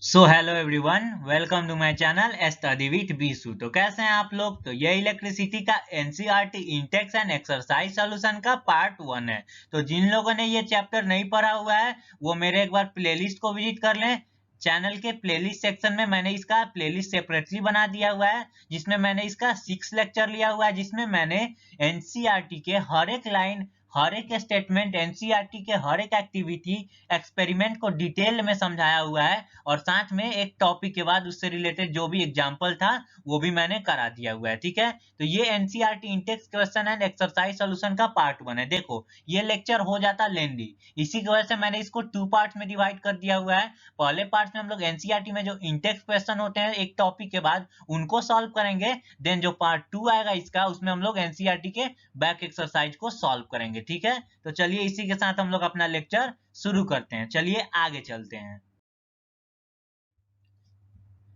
So hello everyone, welcome to my channel study with Bisu. तो कैसे हैं आप लोग? तो ये इलेक्ट्रिसिटी का NCERT intext and exercise solution का पार्ट 1 है। तो जिन लोगों ने ये चैप्टर नहीं पढ़ा हुआ है वो मेरे एक बार प्लेलिस्ट को विजिट कर लें। चैनल के प्लेलिस्ट सेक्शन में मैंने इसका प्लेलिस्ट सेपरेटली बना दिया हुआ है, जिसमें मैंने इसका 6 लेक्चर लिया हुआ है, जिसमें मैंने एनसीईआरटी के हर एक लाइन, हर एक स्टेटमेंट, एनसीईआरटी के हर एक एक्टिविटी, एक्सपेरिमेंट को डिटेल में समझाया हुआ है। और साथ में एक टॉपिक के बाद उससे रिलेटेड जो भी एग्जाम्पल था वो भी मैंने करा दिया हुआ है। ठीक है, तो ये NCERT Intex question and exercise solution का पार्ट 1 है। देखो ये लेक्चर हो जाता लेंदी, इसी की वजह से मैंने इसको 2 पार्ट में डिवाइड कर दिया हुआ है। पहले पार्ट में हम लोग एनसीईआरटी में जो इंटेक्स क्वेश्चन होते हैं एक टॉपिक के बाद उनको सॉल्व करेंगे। देन जो पार्ट 2 आएगा इसका, उसमें हम लोग एनसीईआरटी के बैक एक्सरसाइज को सॉल्व करेंगे। ठीक है, तो चलिए इसी के साथ हम लोग अपना लेक्चर शुरू करते हैं। चलिए आगे चलते हैं।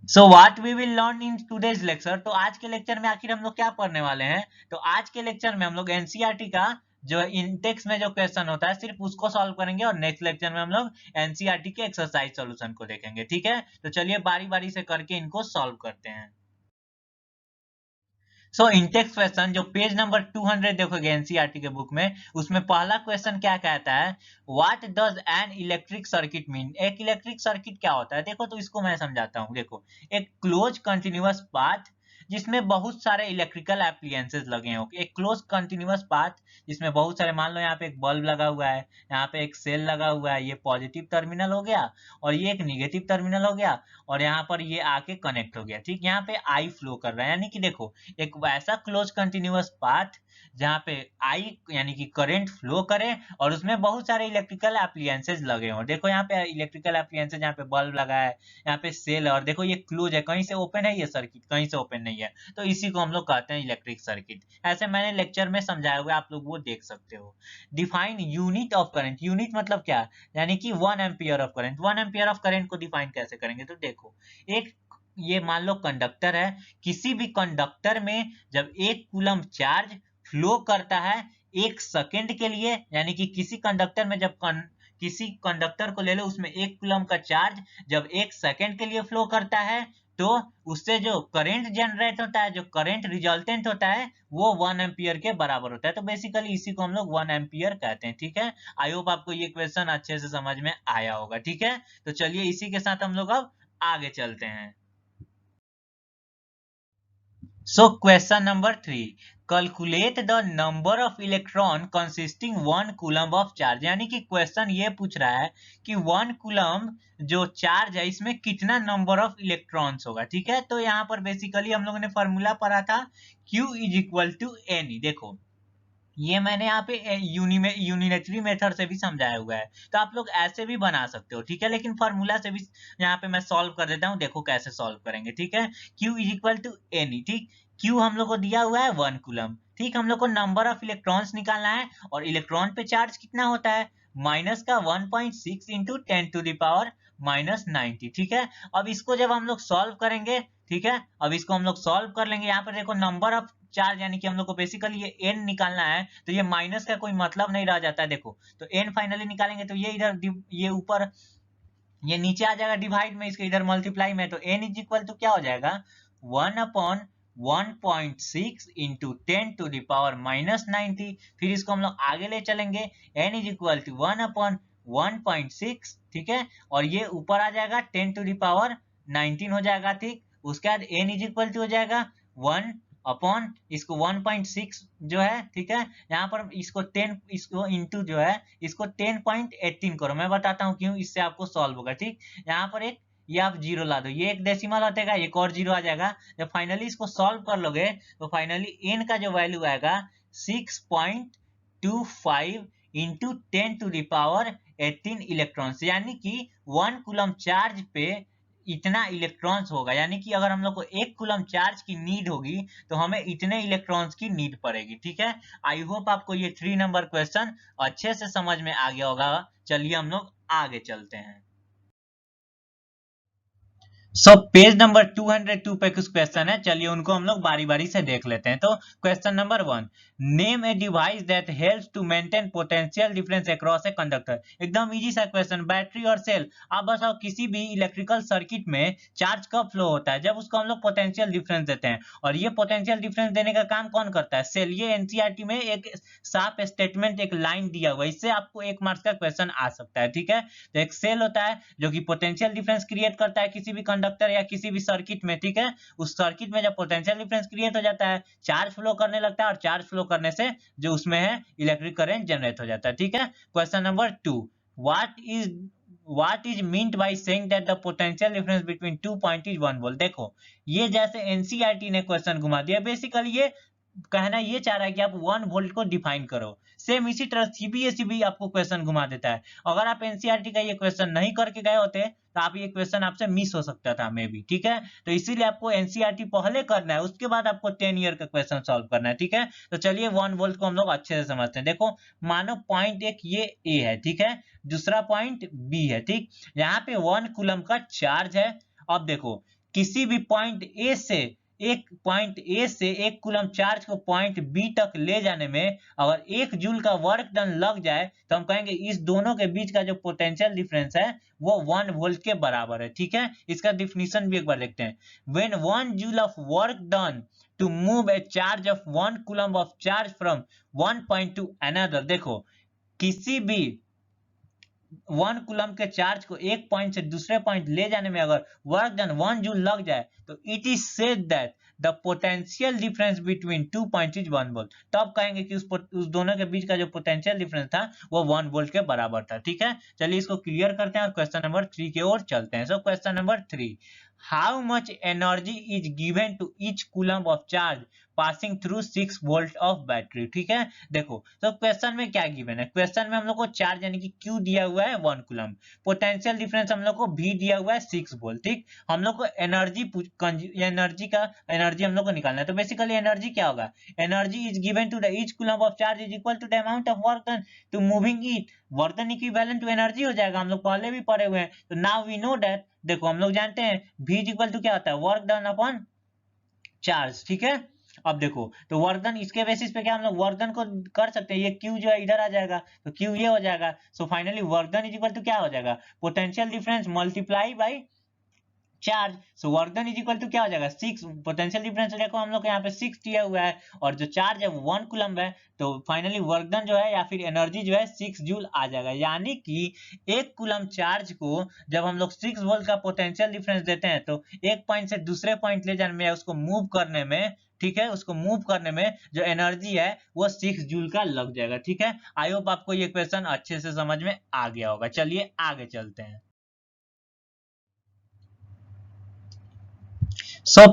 So what we will learn in today's lecture. तो आज के लेक्चर में आखिर हम लोग क्या पढ़ने वाले हैं? तो आज के लेक्चर में हम लोग एनसीईआरटी का जो इंटेक्स में जो क्वेश्चन होता है सिर्फ उसको सॉल्व करेंगे, और नेक्स्ट लेक्चर में हम लोग एनसीईआरटी के एक्सरसाइज सॉल्यूशन को देखेंगे। ठीक है, तो चलिए बारी बारी से करके इनको सॉल्व करते हैं। सो इंटेक्स क्वेश्चन जो पेज नंबर 200 देखोगे एनसीईआरटी के बुक में, उसमें पहला क्वेश्चन क्या कहता है? What does an electric circuit mean. एक इलेक्ट्रिक सर्किट क्या होता है? देखो तो इसको मैं समझाता हूँ। देखो, एक क्लोज कंटिन्यूअस पाथ जिसमें बहुत सारे इलेक्ट्रिकल एप्लियंसेस लगे हैं। एक क्लोज कंटिन्यूअस पाथ जिसमें बहुत सारे, मान लो यहाँ पे एक बल्ब लगा हुआ है, यहाँ पे एक सेल लगा हुआ है, ये पॉजिटिव टर्मिनल हो गया और ये एक निगेटिव टर्मिनल हो गया, और यहाँ पर ये आके कनेक्ट हो गया। ठीक, यहाँ पे आई फ्लो कर रहा है, यानी कि देखो एक वैसा क्लोज कंटिन्यूअस पाथ जहाँ पे आई यानी कि करंट फ्लो करे और उसमें बहुत सारे इलेक्ट्रिकल एप्लियंसेस लगे हों। देखो यहाँ पे इलेक्ट्रिकल एप्लियंसेस, यहाँ पे बल्ब लगा है, यहाँ पे सेल है, और देखो ये क्लोज है, कहीं से ओपन है ये सर्किट, कहीं से ओपन नहीं है। तो इसी को हम लोग कहते हैं इलेक्ट्रिक सर्किट। ऐसे मैंने लेक्चर में समझाया हुआ है, आप लोग वो देख सकते हो। Define unit of current. Unit मतलब क्या? यानी कि 1 ampere of current. 1 ampere of current को डिफाइन कैसे करेंगे? तो देखो, एक ये मान लो कंडक्टर है, किसी भी कंडक्टर में जब 1 कूलम चार्ज फ्लो करता है 1 सेकेंड के लिए, यानी कि किसी कंडक्टर में जब किसी कंडक्टर को ले लो, उसमें 1 कूलम का चार्ज जब 1 सेकेंड के लिए फ्लो करता है, तो उससे जो करंट जनरेट होता है, जो करंट रिजल्टेंट होता है, वो 1 एम्पियर के बराबर होता है। तो बेसिकली इसी को हम लोग 1 एम्पियर कहते हैं। ठीक है, आई होप आपको ये क्वेश्चन अच्छे से समझ में आया होगा। ठीक है, तो चलिए इसी के साथ हम लोग अब आगे चलते हैं। So question number 3, calculate the number of electron consisting 1 coulomb of charge। यानी कि क्वेश्चन ये पूछ रहा है कि 1 कूलम जो चार्ज है इसमें कितना नंबर ऑफ इलेक्ट्रॉन्स होगा। ठीक है, तो यहाँ पर बेसिकली हम लोगों ने फॉर्मूला पढ़ा था Q is equal to N. देखो ये मैंने यहाँ पे यूनिटरी मेथड से भी समझाया हुआ है, तो आप लोग ऐसे भी बना सकते हो। ठीक है, लेकिन फार्मूला से भी यहाँ पे मैं सॉल्व कर देता हूँ। देखो कैसे सॉल्व करेंगे। ठीक है, Q is equal to N. ठीक, Q हम लोग को दिया हुआ है 1 कूलम। ठीक, हम लोग को नंबर ऑफ इलेक्ट्रॉन्स निकालना है, और इलेक्ट्रॉन पे चार्ज कितना होता है? माइनस का 1.6 इंटू 10⁻90। ठीक है, अब इसको जब हम लोग सॉल्व करेंगे, ठीक है, अब इसको हम लोग सॉल्व कर लेंगे। यहाँ पर देखो नंबर ऑफ चार्ज, यानी कि हम लोग को बेसिकली ये n निकालना है, तो ये माइनस का कोई मतलब नहीं रह जाता है। देखो तो n फाइनली निकालेंगे तो ये इधर, ये ऊपर, ये नीचे आ जाएगा डिवाइड में, इसके इधर मल्टीप्लाई में, तो n इज इक्वल टू क्या हो जाएगा? 1/1.6 इंटू 10⁻90। फिर इसको हम लोग आगे ले चलेंगे, n इज इक्वल टू 1/1.6। ठीक है, और ये ऊपर आ जाएगा 10⁻19 हो जाएगा। ठीक, उसके बाद n इज इक्वल टू हो जाएगा 1 अपॉन इसको 1.6 जो है। ठीक है, यहाँ पर इसको 10, इसको इंटू जो है इसको 10.18 करो। मैं बताता हूँ क्यों, इससे आपको सॉल्व होगा। ठीक, यहाँ पर एक ये आप जीरो ला दो, ये एक डेसिमल हटेगा, एक और जीरो आ जाएगा। जब फाइनली इसको सॉल्व कर लोगे तो फाइनली n का जो वैल्यू आएगा 6.25 इंटू 10⁻18 इलेक्ट्रॉन्स, यानी कि 1 कूलम चार्ज पे इतना इलेक्ट्रॉन्स होगा। यानी कि अगर हम लोग को 1 कूलम चार्ज की नीड होगी तो हमें इतने इलेक्ट्रॉन्स की नीड पड़ेगी। ठीक है, आई होप आपको ये 3 नंबर क्वेश्चन अच्छे से समझ में आ गया होगा। चलिए हम लोग आगे चलते हैं। पेज नंबर 202 पे कुछ क्वेश्चन है, चलिए उनको हम लोग बारी बारी से देख लेते हैं। तो question number 1, name a device that helps to maintain potential difference across a conductor. एकदम इजी सा क्वेश्चन, बैटरी और सेल। आप बताओ किसी भी इलेक्ट्रिकल सर्किट में चार्ज कब फ्लो होता है? जब उसको हम लोग पोटेंशियल डिफरेंस देते हैं। और ये पोटेंशियल डिफरेंस देने का काम कौन करता है? सेल। ये एनसीईआरटी में एक साफ स्टेटमेंट, एक लाइन दिया हुआ है, इससे आपको 1 मार्क्स का क्वेश्चन आ सकता है। ठीक है, तो एक सेल होता है जो कि पोटेंशियल डिफरेंस क्रिएट करता है किसी भी कंडक्टर या किसी भी सर्किट में। ठीक है, उस सर्किट में जब पोटेंशियल डिफरेंस क्रिएट हो जाता है, चार्ज फ्लो करने लगता है, और चार्ज फ्लो करने से जो उसमें है इलेक्ट्रिक करंट जनरेट हो जाता है। ठीक है, question number 2, what is meant by saying that the potential difference between 2 point is 1 volt? देखो, ये जैसे एनसीईआरटी ने क्वेश्चन घुमा दिया, बेसिकली ये कहना ये चाह रहा है कि आप 1 वोल्ट को डिफाइन करो। सेम इसी तरह सीबीएसई भी आपको क्वेश्चन घुमा देता है। अगर आप एनसीईआरटी का ये क्वेश्चन नहीं करके गए होते तो आप ये क्वेश्चन आपसे मिस हो सकता था मे बी। ठीक है, तो इसीलिए आपको एनसीईआरटी पहले करना है, उसके बाद आपको 10 ईयर का क्वेश्चन सॉल्व करना है। ठीक है, तो चलिए 1 वोल्ट को हम लोग अच्छे से समझते हैं। देखो, मानो पॉइंट एक ये ए है, ठीक है, दूसरा पॉइंट बी है। ठीक, यहाँ पे 1 कूलम का चार्ज है। अब देखो, किसी भी पॉइंट ए से एक कूलम चार्ज को पॉइंट बी तक ले जाने में अगर 1 जूल का वर्क डन लग जाए तो हम कहेंगे इस दोनों के बीच का जो पोटेंशियल डिफरेंस है वो 1 वोल्ट के बराबर है। ठीक है, इसका डिफिनीशन भी एक बार देखते हैं। When 1 joule of work done to move a charge of 1 coulomb of charge from 1 point to another. देखो, किसी भी 1 कूलम के चार्ज को एक पॉइंट से दूसरे पॉइंट ले जाने में अगर वर्क डन 1 जूल लग जाए तो it is said that the potential difference between 2 point is 1 volt. तो अब कहेंगे कि उस दोनों के बीच का जो पोटेंशियल डिफरेंस था वो 1 वोल्ट के बराबर था। ठीक है, चलिए इसको क्लियर करते हैं और क्वेश्चन नंबर 3 की ओर चलते हैं। So question number 3, how much energy is given to each coulomb of charge passing through 6 volt of battery. ठीक है, देखो तो क्वेश्चन में क्या गिवन है? क्वेश्चन में हम लोग को चार्ज यानी कि Q दिया हुआ है 1 कूलम, पोटेंशियल डिफरेंस हम लोग को V दिया हुआ है 6 वोल्ट। ठीक, हम लोग को एनर्जी हम लोग को निकालना है। तो बेसिकली एनर्जी क्या होगा? Energy is given to the each coulomb of charge is equal to the amount of work done to moving it. Work done equivalent to energy हो जाएगा, हम लोग पहले भी पढ़े हुए हैं। तो नाउ वी नो दैट, देखो हम लोग जानते हैं V इज इक्वल टू क्या होता है? Work done upon charge. ठीक है, अब देखो तो वर्धन, इसके बेसिस पे क्या हम लोग वर्धन को कर सकते हैं? ये Q जो है इधर आ जाएगा तो Q ये हो जाएगा। So finally work done is equal to क्या हो जाएगा? Potential difference multiply by charge. So work done is equal to क्या हो जाएगा? 6। पोटेंशियल डिफरेंस देखो हम लोग को यहाँ पे 6 दिया हुआ है और जो चार्ज है वो 1 कूलम है। तो फाइनली वर्धन जो है या फिर एनर्जी जो है 6 जूल आ जाएगा। यानी कि 1 कूलम चार्ज को जब हम लोग 6 वोल्ट का पोटेंशियल डिफरेंस देते हैं तो एक पॉइंट से दूसरे पॉइंट ले जाने में, उसको मूव करने में, ठीक है, उसको मूव करने में जो एनर्जी है वो 6 जूल का लग जाएगा। ठीक है, आई होप आपको ये क्वेश्चन अच्छे से समझ में आ गया होगा। चलिए आगे चलते हैं।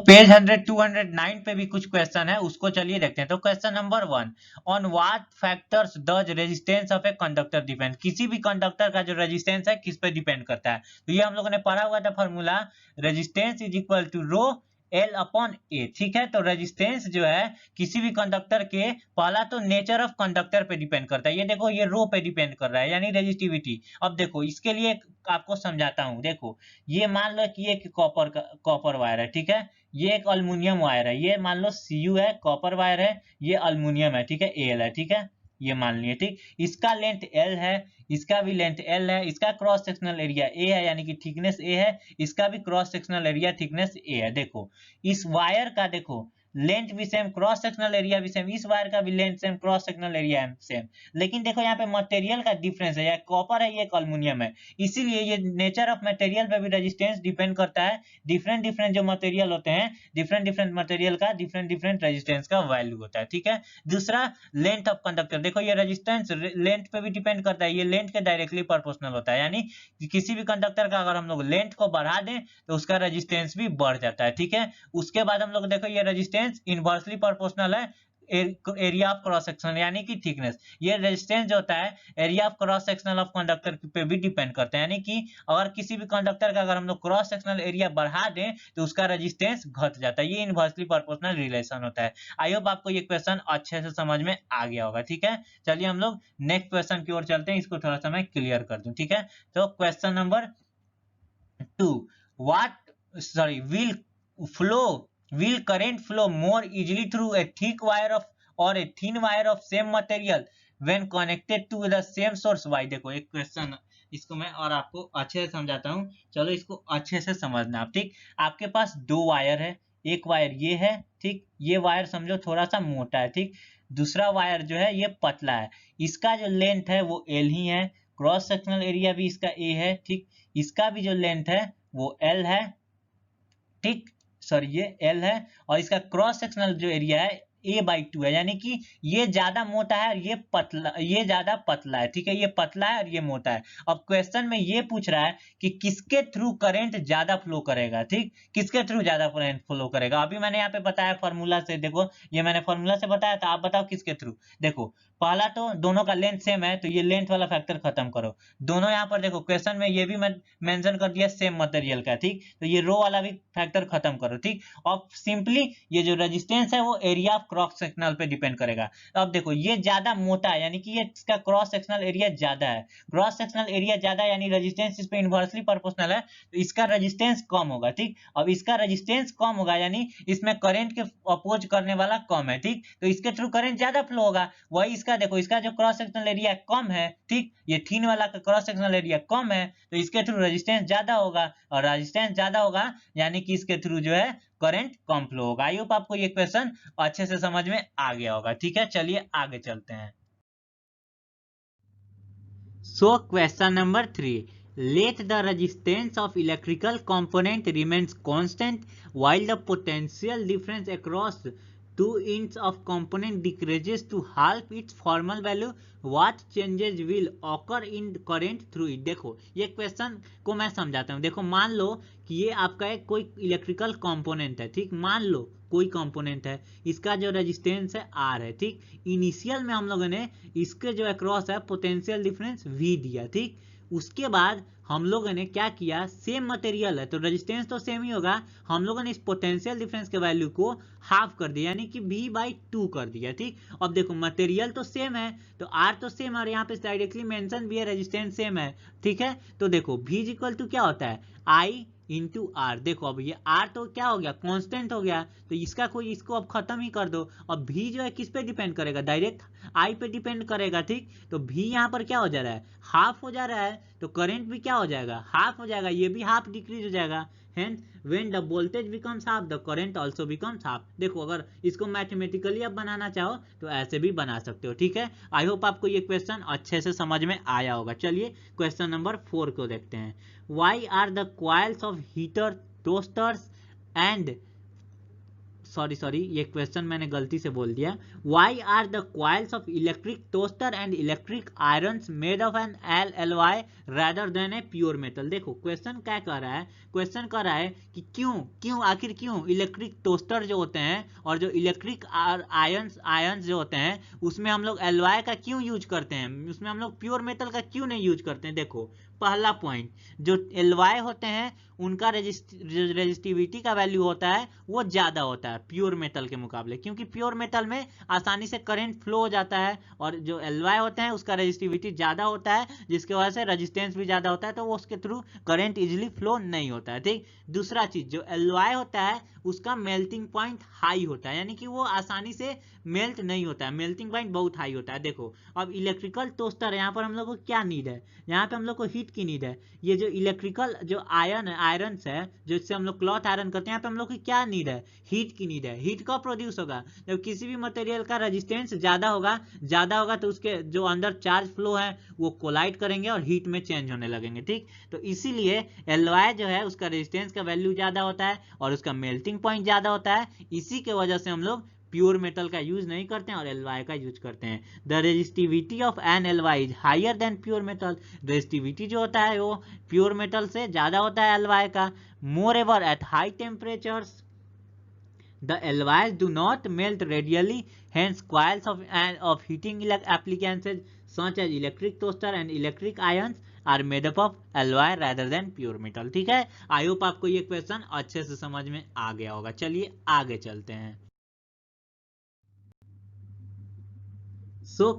पेज 100 209 पे भी कुछ क्वेश्चन है, उसको चलिए देखते हैं। तो question number 1, on what factors does resistance of a conductor depend? किसी भी कंडक्टर का जो रेजिस्टेंस है किस पे डिपेंड करता है? तो ये हम लोगों ने पढ़ा हुआ था formula, resistance is equal to rho L upon A. ठीक है, तो रेजिस्टेंस जो है किसी भी कंडक्टर के, पहला तो नेचर ऑफ कंडक्टर पे डिपेंड करता है। ये देखो, ये रो पे डिपेंड कर रहा है यानी रेजिस्टिविटी। अब देखो इसके लिए आपको समझाता हूं। देखो, ये मान लो कि एक कॉपर वायर है। ठीक है, ये एक अल्युमिनियम वायर है, ये मान लो Cu है, कॉपर वायर है, ये अल्युमिनियम है। ठीक है, Al है। ठीक है, ये मान लिए। ठीक, इसका लेंथ L है, इसका भी लेंथ L है, इसका क्रॉस सेक्शनल एरिया A है यानी कि थिकनेस A है, इसका भी cross sectional area thickness A है। देखो इस वायर का, देखो लेंथ भी सेम, क्रॉस सेक्शनल एरिया भी सेम, इस वायर का भी length same, cross sectional area same. लेकिन देखो यहाँ पे मटेरियल का डिफरेंस है, या कॉपर है, ये अल्युमिनियम है, इसीलिए ये नेचर ऑफ मटेरियल पे भी रेजिस्टेंस डिपेंड करता है। डिफरेंट डिफरेंट जो मटेरियल होते हैं, डिफरेंट डिफरेंट मटेरियल का डिफरेंट डिफरेंट रेजिस्टेंस का वैल्यू होता है। ठीक है, दूसरा लेंथ ऑफ कंडक्टर, देखो ये रेजिस्टेंस लेंथ पे भी डिपेंड करता है, ये लेंथ के डायरेक्टली प्रोपोर्शनल होता है। यानी किसी भी कंडक्टर का अगर हम लोग लेंथ को बढ़ा दें तो उसका रेजिस्टेंस भी बढ़ जाता है। ठीक है, उसके बाद हम लोग देखो ये रेजिस्टेंस इनवर्सली प्रोपोर्शनल है एरिया ऑफ क्रॉस सेक्शन यानी कि थिकनेस। ये रेजिस्टेंस जो होता है area of cross sectional of conductor पे भी डिपेंड करता है। यानी कि अगर किसी भी कंडक्टर का अगर हम लोग क्रॉस सेक्शनल एरिया बढ़ा दें तो उसका रेजिस्टेंस घट जाता है। ये इनवर्सली प्रोपोर्शनल रिलेशन होता है। आई होप आपको ये क्वेश्चन अच्छे से समझ में आ गया होगा। ठीक है, चलिए हम लोग नेक्स्ट क्वेश्चन की ओर चलते हैं, इसको थोड़ा सा मैं क्लियर कर दूं। ठीक है, तो question number 2, what sorry, will current flow more easily through a thick wire of or a thin wire of same material when connected to the same source? Why? देखो एक क्वेश्चन, इसको मैं और आपको अच्छे से समझाता हूँ, चलो इसको अच्छे से समझना आप। ठीक, आपके पास दो वायर है, एक वायर ये है, ठीक, ये वायर समझो थोड़ा सा मोटा है, ठीक, दूसरा वायर जो है ये पतला है, इसका जो लेंथ है वो एल ही है, क्रॉस सेक्शनल एरिया भी इसका ए है, ठीक, इसका भी जो लेंथ है वो एल है, ठीक, सॉरी ये एल है, और इसका क्रॉस सेक्शनल जो एरिया है a/2 है, यानी कि ये ज्यादा मोटा है और ये ज्यादा पतला है, ठीक है, ये पतला है और ये मोटा है। अब क्वेश्चन में ये पूछ रहा है कि किसके थ्रू करंट ज्यादा फ्लो करेगा, ठीक, किसके थ्रू ज्यादा करंट फ्लो करेगा। अभी मैंने यहाँ पे बताया फॉर्मूला से, देखो ये मैंने फॉर्मूला से बताया था, आप बताओ किसके थ्रू। देखो पहला तो दोनों का लेंथ सेम है, तो ये लेंथ वाला फैक्टर खत्म करो, दोनों यहाँ पर देखो क्वेश्चन में ये भी मैं मेंशन कर दिया सेम मटेरियल का, ठीक, तो ये रो वाला भी फैक्टर खत्म करो, ठीक, और सिंपली ये जो रेजिस्टेंस है वो एरिया ऑफ क्रॉस सेक्शनल पे डिपेंड करेगा। अब देखो ये ज्यादा मोटा है, यानी कि ये इसका क्रॉस सेक्शनल एरिया ज्यादा है, क्रॉस सेक्शनल एरिया ज्यादा है यानी रेजिस्टेंस इस पे इनवर्सली प्रोपोर्शनल है, तो इसका रेजिस्टेंस कम होगा, ठीक, अब इसका रेजिस्टेंस कम होगा यानी इसमें करंट के अपोज करने वाला कम है, ठीक, तो इसके थ्रू करंट ज्यादा फ्लो होगा। वही इसका देखो, इसका जो क्रॉस सेक्शनल एरिया कम है, ठीक, ये थीन वाला का क्रॉस सेक्शनल एरिया कम है, तो इसके थ्रू रेजिस्टेंस ज्यादा होगा, और रेजिस्टेंस ज्यादा होगा यानी कि इसके थ्रू जो है करंट कम फ्लो होगा। आई होप आपको ये क्वेश्चन अच्छे से समझ में आ गया होगा, ठीक है, चलिए आगे चलते हैं। So question number 3, let the resistance of electrical component remains constant while the potential difference across 2 ends of component decreases to half its formal value, what changes will occur in current through it। देखो ये question को मैं समझाता हूँ। देखो मान लो कि ये आपका एक कोई इलेक्ट्रिकल कंपोनेंट है, ठीक, मान लो कोई कंपोनेंट है, इसका जो रेजिस्टेंस है आर है, ठीक, इनिशियल में हम लोगों ने इसके जो अक्रॉस है पोटेंशियल डिफरेंस वी दिया, ठीक, उसके बाद हम लोगों ने क्या किया, सेम मटेरियल है तो रेजिस्टेंस तो सेम ही होगा, हम लोगों ने इस पोटेंशियल डिफरेंस के वैल्यू को हाफ कर दिया यानी कि v/2 कर दिया, ठीक। अब देखो मटेरियल तो सेम है तो r तो सेम है और यहाँ पे डायरेक्टली मेंशन भी है रेजिस्टेंस सेम है, ठीक है, तो देखो v इक्वल टू क्या होता है I इंटू आर। देखो अब ये आर तो क्या हो गया, कांस्टेंट हो गया, तो इसका कोई इसको अब खत्म ही कर दो। अब भी जो है किस पे डिपेंड करेगा, डायरेक्ट आई पे डिपेंड करेगा, ठीक, तो भी यहाँ पर क्या हो जा रहा है, हाफ हो जा रहा है, तो करंट भी क्या हो जाएगा, हाफ हो जाएगा, ये भी हाफ डिक्रीज हो जाएगा। Hence, when the voltage becomes half, the current also becomes half। देखो अगर इसको मैथमेटिकली आप बनाना चाहो तो ऐसे भी बना सकते हो, ठीक है। आई होप आपको ये क्वेश्चन अच्छे से समझ में आया होगा। चलिए क्वेश्चन नंबर 4 को देखते हैं। Why are the coils of heater, toasters and sorry ये क्वेश्चन मैंने गलती से बोल दिया। Why are the coils of electric toaster and electric irons made of an alloy rather than a pure metal. देखो क्वेश्चन क्या कह रहा है, क्वेश्चन कह रहा है कि क्यों आखिर क्यों इलेक्ट्रिक टोस्टर जो होते हैं और जो इलेक्ट्रिक आयंस जो होते हैं उसमें हम लोग एलवाई का क्यों यूज करते हैं, उसमें हम लोग प्योर मेटल का क्यों नहीं यूज करते हैं। देखो पहला पॉइंट, जो एलवाई होते हैं उनका रेजिस्टिविटी का वैल्यू होता है वो ज्यादा होता है प्योर मेटल के मुकाबले, क्योंकि प्योर मेटल में आसानी से करंट फ्लो हो जाता है, और जो एलवाई होते हैं उसका रेजिस्टिविटी ज्यादा होता है जिसकी वजह से रेजिस्टेंस भी ज्यादा होता है, तो वो उसके थ्रू करंट इजिली फ्लो नहीं होता है, ठीक। दूसरा चीज, जो एलवाई होता है उसका मेल्टिंग पॉइंट हाई होता है, यानी कि वो आसानी से मेल्ट नहीं होता है, मेल्टिंग पॉइंट बहुत हाई होता है। देखो अब इलेक्ट्रिकल टोस्टर, यहाँ पर हम लोग को क्या नीड है, यहाँ पे हम लोग को हीट की नीड है। ये जो इलेक्ट्रिकल जो आयरन है जिससे हम लोग क्लॉथ आयरन करते हैं, यहाँ पे हम लोग की क्या नीड है, हीट की नीड है। हीट कब प्रोड्यूस होगा, जब किसी भी मटेरियल का रेजिस्टेंस ज्यादा होगा तो उसके जो अंदर चार्ज फ्लो है वो कोलाइड करेंगे और हीट में चेंज होने लगेंगे, ठीक। तो इसीलिए एलवाई जो है उसका रेजिस्टेंस का वैल्यू ज्यादा होता है और उसका मेल्टिंग पॉइंट ज्यादा होता है, इसी के वजह से हम लोग प्योर मेटल का यूज नहीं करते हैं और एलवाई का यूज करते हैं। The resistivity of an alloy is higher than pure metal. Resistivity जो होता है वो प्योर मेटल से ज्यादा होता है एलवाई का। Moreover at high temperatures the alloys do not melt radially, hence coils of heating appliances such as electric toaster and electric irons are made up of alloy rather than pure metal, ठीक है। I hope आपको ये question अच्छे से समझ में आ गया होगा। चलिए आगे चलते हैं।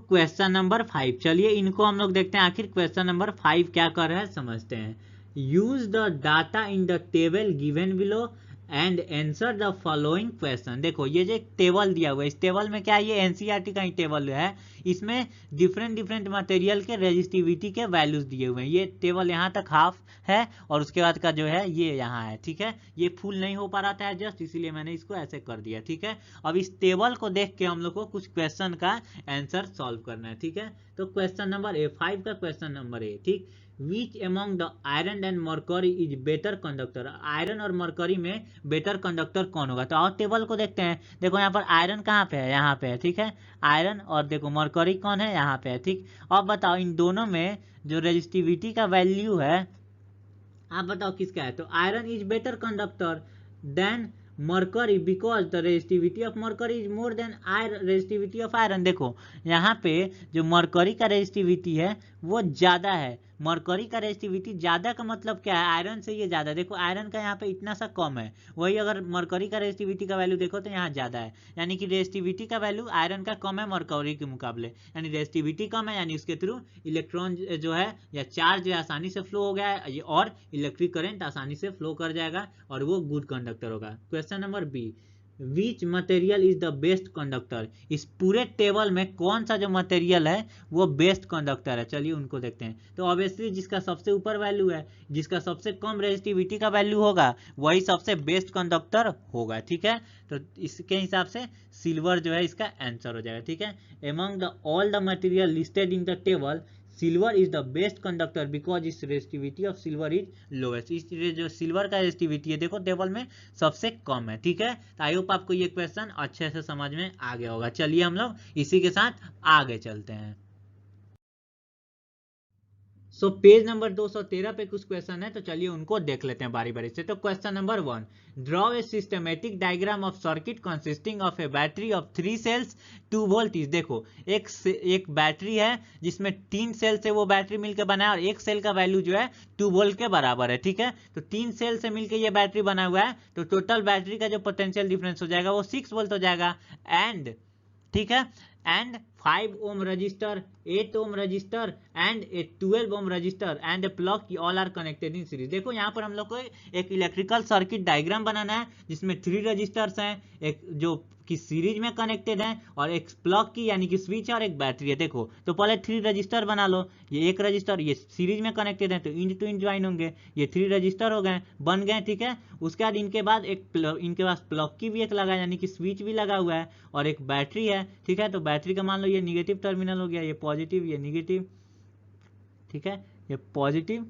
क्वेश्चन नंबर 5, चलिए इनको हम लोग देखते हैं आखिर क्वेश्चन नंबर 5 क्या कर रहा है समझते हैं। Use the data in the table given below and answer the following question. देखो ये जो एक टेबल दिया हुआ है, इस टेबल में क्या है, ये एनसीईआरटी का ही टेबल है, इसमें डिफरेंट डिफरेंट मटेरियल के रेजिस्टिविटी के वैल्यूज दिए हुए हैं। ये टेबल यहाँ तक हाफ है और उसके बाद का जो है ये यहाँ है, ठीक है। ये फुल नहीं हो पा रहा था जस्ट, इसीलिए मैंने इसको ऐसे कर दिया, ठीक है। अब इस टेबल को देख के हम लोग को कुछ क्वेश्चन का आंसर सॉल्व करना है, ठीक है। तो क्वेश्चन नंबर ए, 5 का क्वेश्चन नंबर ए, ठीक। Which among the iron and mercury is better conductor? Iron और मरकरी में बेटर कंडक्टर कौन होगा? तो और टेबल को देखते हैं। देखो यहाँ पर आयरन कहाँ पे है, यहाँ पे है, ठीक है, आयरन। और देखो मरकरी कौन है, यहाँ पे है, ठीक। अब बताओ इन दोनों में जो रेजिस्टिविटी का वैल्यू है, आप बताओ किसका है। तो iron is better conductor than mercury because the resistivity of mercury is more than resistivity of iron. देखो यहाँ पे जो मरकरी का रेजिस्टिविटी है वो ज्यादा है। मरकरी का रेजिस्टिविटी ज्यादा का मतलब क्या है, आयरन से ये ज्यादा। देखो आयरन का यहाँ पे इतना सा कम है, वही अगर मरकरी का रेजिस्टिविटी का वैल्यू देखो तो यहाँ ज्यादा है। यानी कि रेजिस्टिविटी का वैल्यू आयरन का कम है मरकरी के मुकाबले, यानी रेजिस्टिविटी कम है, यानी उसके थ्रू इलेक्ट्रॉन जो है या चार्ज जो है आसानी से फ्लो हो गया है और इलेक्ट्रिक करंट आसानी से फ्लो कर जाएगा और वो गुड कंडक्टर होगा। Question number B, which material is the best conductor? इस पूरे टेबल में कौन सा जो मटेरियल है वो बेस्ट कंडक्टर है? चलिए उनको देखते हैं। तो ऑब्वियसली जिसका सबसे ऊपर वैल्यू है, जिसका सबसे कम रेजिस्टिविटी का वैल्यू होगा, वही सबसे बेस्ट कंडक्टर होगा, ठीक है। तो इसके हिसाब से सिल्वर जो है इसका आंसर हो जाएगा, ठीक है। Among the all the material listed in the table silver is the best conductor because its resistivity of silver is lowest. इसलिए जो सिल्वर का रेजिस्टिविटी है देखो टेबल में सबसे कम है, ठीक है। तो आई होप आपको ये क्वेश्चन अच्छे से समझ में आ गया होगा। चलिए हम लोग इसी के साथ आगे चलते हैं। सो पेज नंबर 213 पे कुछ क्वेश्चन है, तो चलिए उनको देख लेते हैं बारी बारी से। तो question number 1, draw a systematic diagram of circuit consisting of a battery of 3 cells 2 volt each. देखो एक बैटरी है जिसमें 3 सेल से वो बैटरी मिलकर बना है और एक सेल का वैल्यू जो है 2 वोल्ट के बराबर है, ठीक है। तो 3 सेल से मिलकर ये बैटरी बना हुआ है, तो टोटल बैटरी का जो पोटेंशियल डिफरेंस हो जाएगा वो 6 वोल्ट हो जाएगा। एंड ठीक है, and 5 ohm resistor, 8 ohm resistor and a 12 ohm resistor and a plug all are connected in series. देखो यहाँ पर हम लोग को एक इलेक्ट्रिकल सर्किट डायग्राम बनाना है जिसमें 3 रजिस्टर्स हैं, एक जो कि सीरीज में कनेक्टेड है और एक प्लग की यानी कि स्विच है और एक बैटरी है। देखो तो पहले 3 रजिस्टर बना लो, ये एक रजिस्टर, ये सीरीज में कनेक्टेड है तो इंड टू इंड ज्वाइन होंगे, ये 3 रजिस्टर हो गए, बन गए, ठीक है। उसके बाद इनके बाद इनके पास प्लग की भी एक लगा यानी कि स्विच भी लगा हुआ है और एक बैटरी है, ठीक है। तो बैटरी का मान लो ये निगेटिव टर्मिनल हो गया, ये पॉजिटिव ये निगेटिव, ठीक है, ये पॉजिटिव,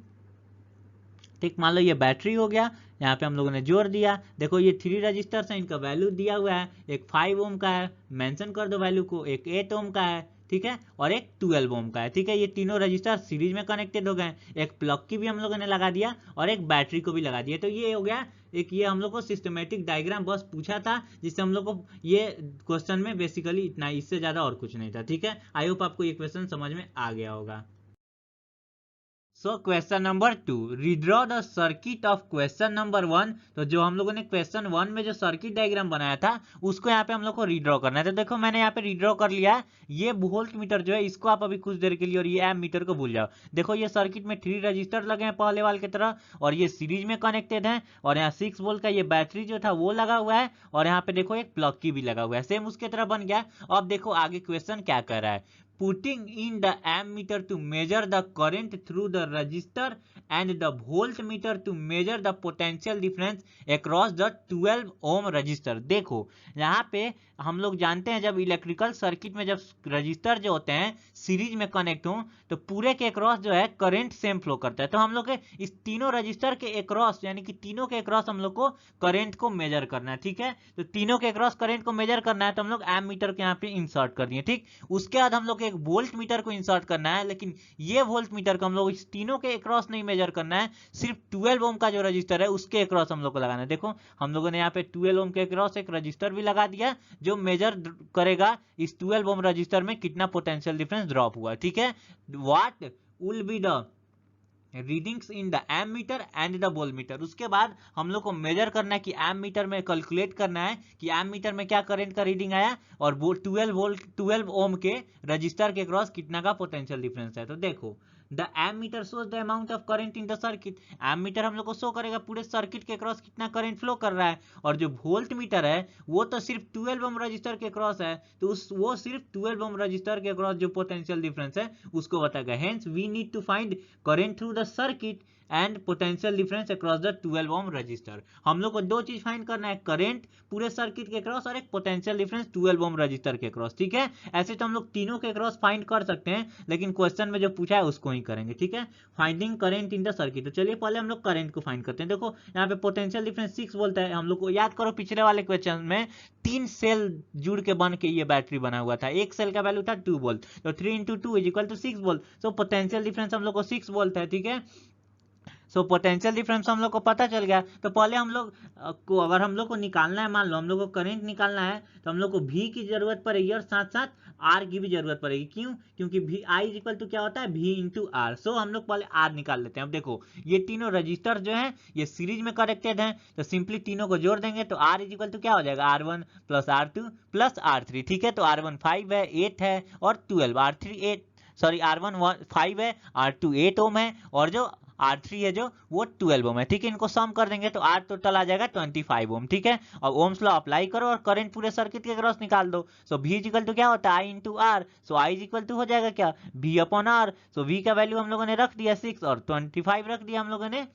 ठीक। मान लो ये बैटरी हो गया, यहाँ पे हम लोगों ने जोड़ दिया। देखो ये 3 रजिस्टर्स हैं, इनका वैल्यू दिया हुआ है, एक 5 ओम का है, मेंशन कर दो वैल्यू को, एक 8 ओम का है, ठीक है, और एक 12 ओम का है, ठीक है। ये तीनों रजिस्टर सीरीज में कनेक्टेड हो गए, एक प्लग की भी हम लोगों ने लगा दिया और एक बैटरी को भी लगा दिया। तो ये हो गया एक, ये हम लोग को सिस्टमेटिक डायग्राम बस पूछा था जिससे हम लोग को ये क्वेश्चन में बेसिकली इतना, इससे ज्यादा और कुछ नहीं था, ठीक है। आई होप आपको ये क्वेश्चन समझ में आ गया होगा। सो question number 2, redraw the circuit of question number 1। तो जो हम लोगों ने क्वेश्चन 1 में जो सर्किट डायग्राम बनाया था उसको यहाँ पे हम लोग को रिड्रॉ करना है। तो देखो मैंने यहाँ पे रिड्रॉ कर लिया है। ये वोल्ट मीटर जो है इसको आप अभी कुछ देर के लिए और ये एम मीटर को भूल जाओ। देखो ये सर्किट में 3 रजिस्टर लगे हैं पहले वाले की तरह और ये सीरीज में कनेक्टेड है और यहाँ 6 वोल्ट का ये बैटरी जो था वो लगा हुआ है और यहाँ पे देखो एक प्लग की भी लगा हुआ है, सेम उसके तरह बन गया। अब देखो आगे क्वेश्चन क्या कर रहा है, putting in the ammeter to measure the current through the resistor and the voltmeter to measure the potential difference across the 12 ohm resistor। देखो यहाँ पे हम लोग जानते हैं जब इलेक्ट्रिकल सर्किट में जब रजिस्टर जो होते हैं सीरीज में कनेक्ट हो तो पूरे के अक्रॉस जो है करंट सेम फ्लो करता है। तो हम लोग के इस तीनों रजिस्टर के अक्रॉस यानी कि तीनों के अक्रॉस हम लोग को करंट को मेजर करना है, ठीक है। तो तीनों के अक्रॉस करंट को मेजर करना है तो हम लोग एम मीटर के यहाँ पे इंसर्ट कर दिए, ठीक। उसके बाद हम लोग एक वोल्ट मीटर को इंसर्ट करना है, लेकिन ये वोल्ट मीटर को हम लोग इस तीनों के अक्रॉस नहीं मेजर करना है, सिर्फ 12 ओम का जो रजिस्टर है उसके अक्रॉस हम लोग को लगाना है। देखो हम लोगों ने यहाँ पे 12 ओम के अक्रॉस एक रजिस्टर भी लगा दिया जो मेजर करेगा इस 12 ओम रजिस्टर में कितना पोटेंशियल डिफरेंस ड्रॉप हुआ, ठीक है। What will be the readings in the ammeter and the voltmeter. उसके बाद हम लोग को मेजर करना है कि एम मीटर में कैलकुलेट करना है कि एम मीटर में क्या करंट का रीडिंग आया और 12 ओम के रजिस्टर के क्रॉस कितना का पोटेंशियल डिफरेंस है। तो देखो the ammeter shows the amount of current in the circuit. Ammeter हम लोग को शो करेगा पूरे सर्किट के क्रॉस कितना करंट फ्लो कर रहा है, और जो वोल्ट मीटर है वो तो सिर्फ 12 ओम रजिस्टर के क्रॉस है, तो वो सिर्फ 12 ओम रजिस्टर के क्रॉस जो पोटेंशियल डिफरेंस है उसको बताएगा। Hence we need to find current through the circuit and potential difference across the 12 ohm resistor. हम लोग को दो चीज फाइंड करना है, करंट पूरे सर्किट के क्रॉस और एक पोटेंशियल डिफरेंस 12 ओम रजिस्टर के क्रॉस। ठीक है, ऐसे तो हम लोग तीनों के क्रॉस फाइंड कर सकते हैं, लेकिन क्वेश्चन में जो पूछा है उसको ही करेंगे। ठीक है, finding current in the circuit. तो चलिए पहले हम लोग करंट को फाइंड करते हैं। देखो यहाँ पे पोटेंशियल डिफरेंस 6 वोल्ट है। हम लोग को याद करो पिछले वाले क्वेश्चन में 3 सेल जुड़ के बन के ये बैटरी बना हुआ था, एक सेल का वैल्यू था 2 वोल्ट, तो 3 into 2 is equal to 6 volt. So potential difference हम लोग को 6 वोल्ट है। ठीक है, सो पोटेंशियल डिफरेंस हम लोग को पता चल गया। तो पहले हम लोग को अगर हम लोग को निकालना है, मान लो हम लोग को करंट निकालना है, तो हम लोग को V की जरूरत पड़ेगी और साथ साथ R की भी जरूरत पड़ेगी। क्यों? क्योंकि V I इक्वल टू क्या होता है, V इंटू आर। सो हम लोग पहले R निकाल लेते हैं। अब देखो ये तीनों रजिस्टर जो है ये सीरीज में कनेक्टेड हैं, तो सिंपली तीनों को जोड़ देंगे तो R इक्वल टू क्या हो जाएगा, R1 plus R2 plus R3। ठीक है, तो R1 5 है, 8 है और 12, R3 8 सॉरी R1 5 है, R2 8 ओम है और जो R3 है जो वो 12 ओम है। ठीक है, इनको सम कर देंगे तो R टोटल आ जाएगा 25 ओम। ठीक है, और ओम्स लॉ अप्लाई करो और करंट पूरे सर्किट के क्रॉस निकाल दो। सो V इक्वल टू क्या होता है, I into R. So I equal to हो जाएगा क्या, V upon R. So V का वैल्यू हम लोगों ने रख दिया 6 और 25 रख दिया हम लोगों ने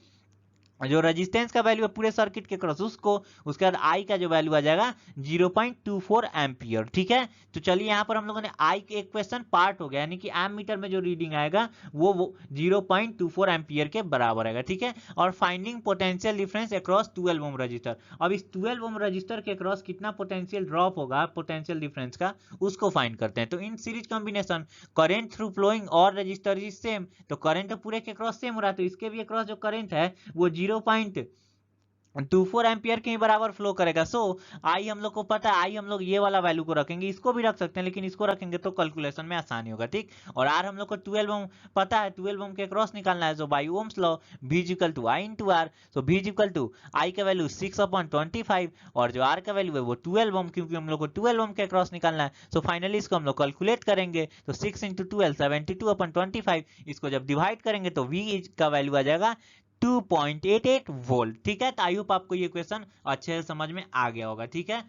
जो रेजिस्टेंस का वैल्यू है पूरे सर्किट के क्रॉस उसको, उसके बाद आई का जो वैल्यू आ जाएगा 0.24 एम्पियर। ठीक है, तो चलिए यहाँ पर हम लोगों ने आई के एक क्वेश्चन पार्ट हो गया, यानी कि एम मीटर में जो रीडिंग आएगा वो 0.24 एम्पियर के बराबर आएगा। ठीक है, और finding potential difference across 12 ohm resistor. अब इस 12 ओम रजिस्टर के क्रॉस कितना पोटेंशियल ड्रॉप होगा पोटेंशियल डिफरेंस का, उसको फाइंड करते हैं। तो in series combination current through flowing और रजिस्टर इज सेम, तो करंट तो पूरे के क्रॉस सेम हो रहा है, तो इसके भी क्रॉस जो करंट है वो 0.24 एम्पियर के ही बराबर फ्लो करेगा। सो आई हम लोग को पता है, आई हम लोग ये वाला वैल्यू को रखेंगे, इसको भी रख सकते हैं लेकिन इसको रखेंगे तो कैलकुलेशन में आसानी होगा। ठीक, और आर हम लोग को 12 ओम पता है, 12 ओम के क्रॉस निकालना है। So by Ohm's law V equal to I into R. So V equal to I का वैल्यू 6/25 और जो आर का वैल्यू है वो 12 ओम, क्योंकि हम लोग को 12 ओम के क्रॉस निकालना है। सो फाइनली इसको हम लोग कैलकुलेट करेंगे तो 6 इंटू 12 72/25, इसको जब डिवाइड करेंगे तो V का वैल्यू आ जाएगा 2.88 वोल्ट। ठीक है, तो आई होप आपको ये क्वेश्चन अच्छे से समझ में आ गया होगा। ठीक है,